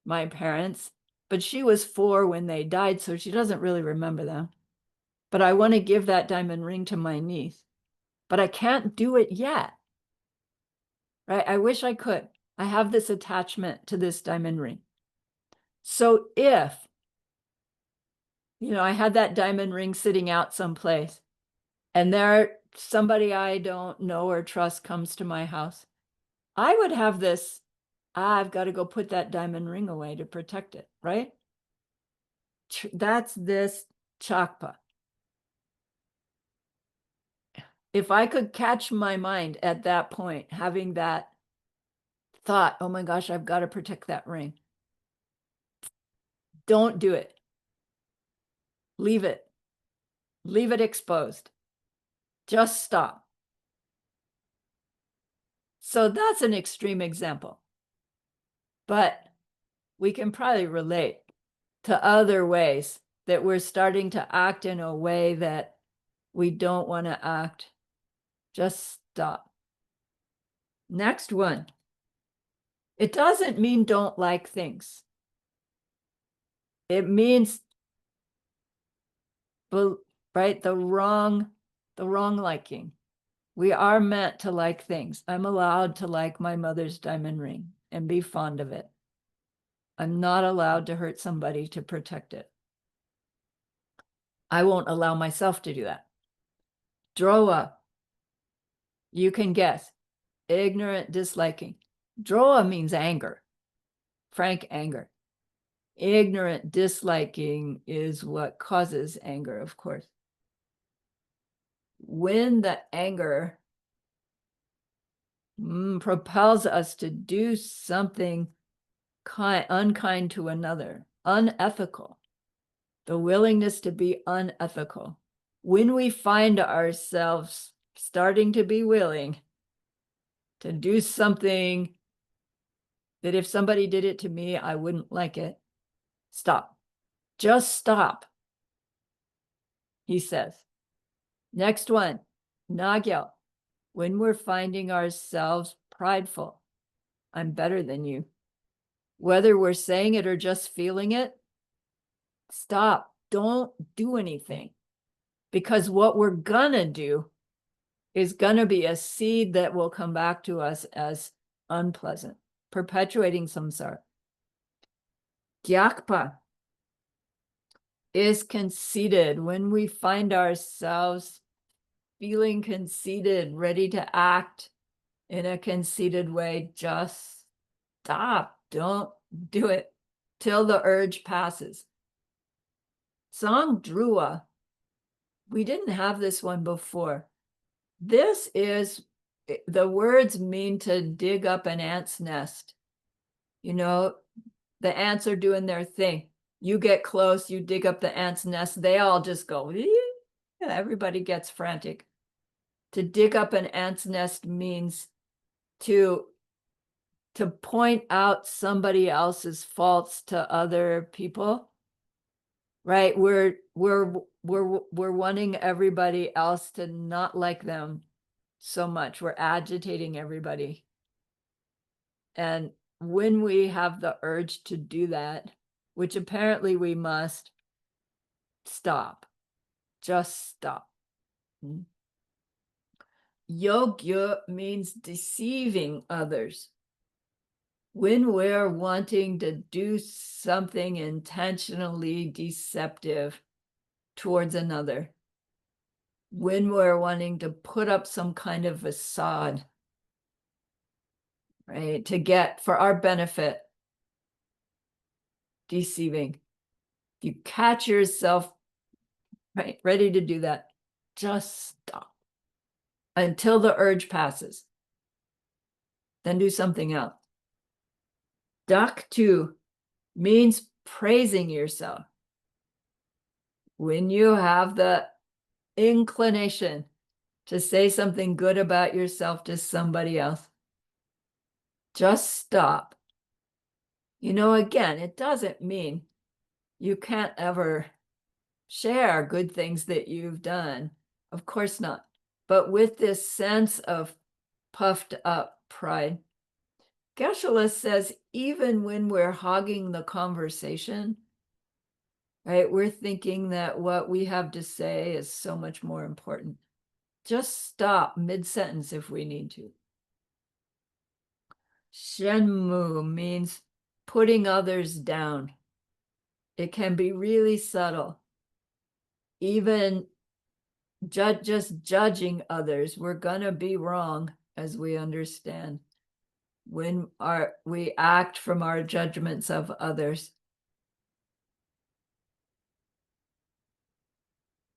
my parents. But she was 4 when they died, so she doesn't really remember them. But I want to give that diamond ring to my niece. But I can't do it yet, right? I wish I could. I have this attachment to this diamond ring. So if, I had that diamond ring sitting out someplace, and somebody I don't know or trust comes to my house, I would have this, I've got to go put that diamond ring away to protect it, right? That's this chakpa. If I could catch my mind at that point, having that thought, oh my gosh, I've got to protect that ring. Don't do it. Leave it. Leave it exposed. Just stop. So that's an extreme example. But we can probably relate to other ways that we're starting to act in a way that we don't want to act. Just stop. Next one. It doesn't mean don't like things. It means, right, the wrong liking. We are meant to like things. I'm allowed to like my mother's diamond ring and be fond of it. I'm not allowed to hurt somebody to protect it. I won't allow myself to do that. Droa, you can guess. Ignorant disliking. Droa means anger, frank anger. Ignorant disliking is what causes anger, of course. When the anger propels us to do something unkind to another, unethical, the willingness to be unethical. When we find ourselves starting to be willing to do something that if somebody did it to me, I wouldn't like it, stop. Just stop, he says. Next one, Nagyo. When we're finding ourselves prideful, I'm better than you. Whether we're saying it or just feeling it, stop. Don't do anything. Because what we're gonna do is gonna be a seed that will come back to us as unpleasant, perpetuating samsara. Gyakpa is conceited. When we find ourselves feeling conceited, ready to act in a conceited way, just stop. Don't do it till the urge passes. Song Drua. We didn't have this one before. This is, the words mean to dig up an ant's nest. The ants are doing their thing. You get close, you dig up the ant's nest, they all just go, everybody gets frantic. To dig up an ant's nest means to point out somebody else's faults to other people, right? We're wanting everybody else to not like them so much. We're agitating everybody. And when we have the urge to do that, which apparently we must, stop. Just stop. Yogya means deceiving others. When we're wanting to do something intentionally deceptive towards another, when we're wanting to put up some kind of facade, right, to get for our benefit, deceiving. You catch yourself right ready to do that, just stop until the urge passes. Then do something else. Duck to means praising yourself. When you have the inclination to say something good about yourself to somebody else, just stop. You know, again, it doesn't mean you can't ever share good things that you've done. Of course not. But with this sense of puffed up pride, Geshe-la says, even when we're hogging the conversation, right, we're thinking that what we have to say is so much more important. Just stop mid-sentence if we need to. Shenmu means putting others down. It can be really subtle. Even just judging others, we're gonna be wrong, as we understand. When we act from our judgments of others.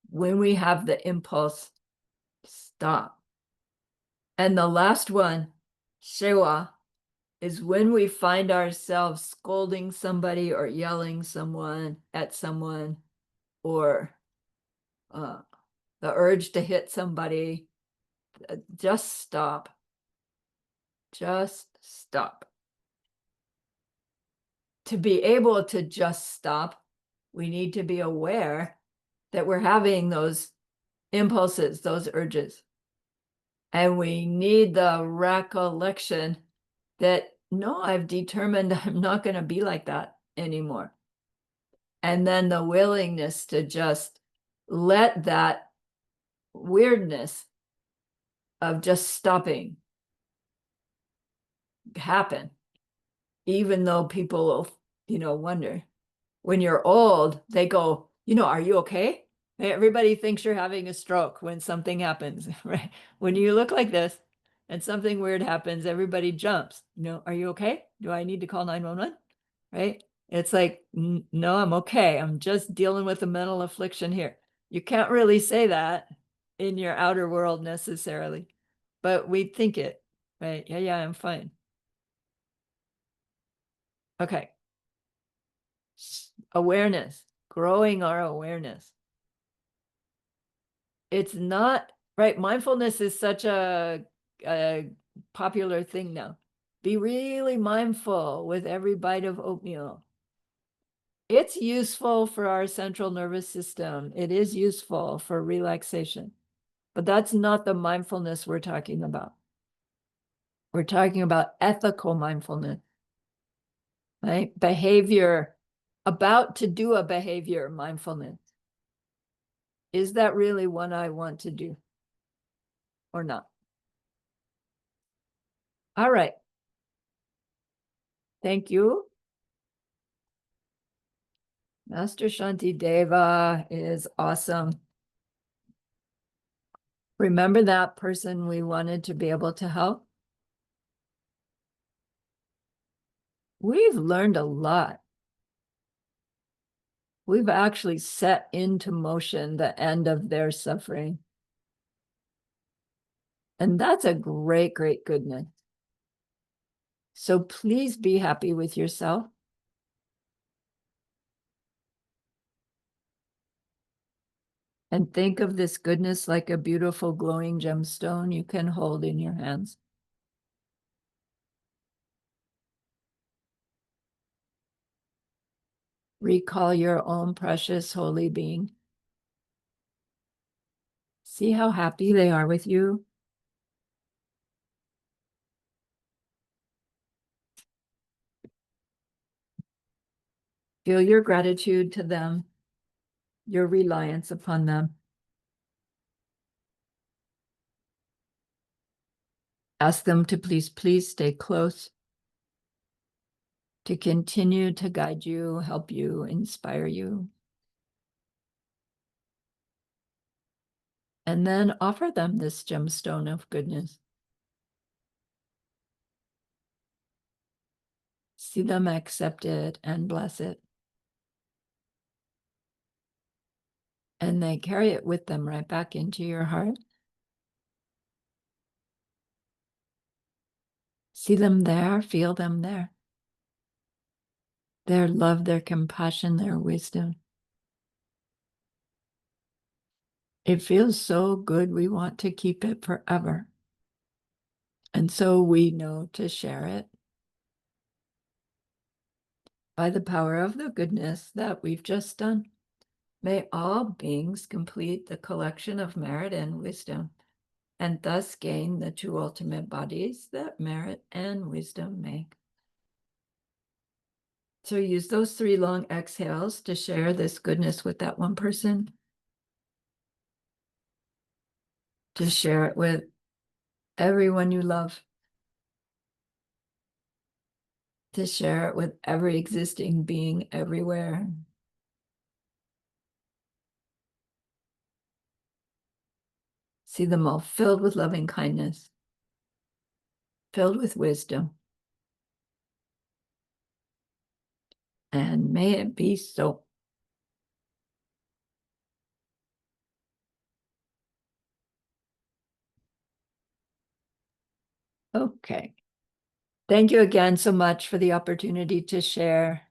When we have the impulse, stop. And the last one, shewa, is when we find ourselves scolding somebody or yelling at someone, or the urge to hit somebody, just stop. Just stop. To be able to just stop, we need to be aware that we're having those impulses, those urges. And we need the recollection that, no, I've determined I'm not going to be like that anymore. And then the willingness to just let that weirdness of just stopping happen, even though people will, wonder. When you're old, they go, are you okay? Everybody thinks you're having a stroke when something happens, right? When you look like this and something weird happens, everybody jumps. Are you okay? Do I need to call 911? Right? It's like, no, I'm okay. I'm just dealing with a mental affliction here. You can't really say that in your outer world necessarily, but we think it, right? Yeah, I'm fine. Okay. Awareness, growing our awareness. It's not, right? Mindfulness is such a popular thing now. Be really mindful with every bite of oatmeal. It's useful for our central nervous system. It is useful for relaxation, but that's not the mindfulness we're talking about. We're talking about ethical mindfulness, right? Behavior, about to do a behavior mindfulness. Is that really what I want to do or not? All right. Thank you. Master Shantideva is awesome. Remember that person we wanted to be able to help? We've learned a lot. We've actually set into motion the end of their suffering. And that's a great, great goodness. So please be happy with yourself. And think of this goodness like a beautiful glowing gemstone you can hold in your hands. Recall your own precious holy being. See how happy they are with you. Feel your gratitude to them, your reliance upon them. Ask them to please stay close. to continue to guide you, help you, inspire you. And then offer them this gemstone of goodness. See them accept it and bless it. And they carry it with them right back into your heart. See them there, feel them there. Their love, their compassion, their wisdom. It feels so good. We want to keep it forever. And so we know to share it by the power of the goodness that we've just done. May all beings complete the collection of merit and wisdom, and thus gain the two ultimate bodies that merit and wisdom make. So use those 3 long exhales to share this goodness with that one person, to share it with everyone you love, to share it with every existing being everywhere. See them all filled with loving kindness, filled with wisdom. And may it be so. Okay. Thank you again so much for the opportunity to share.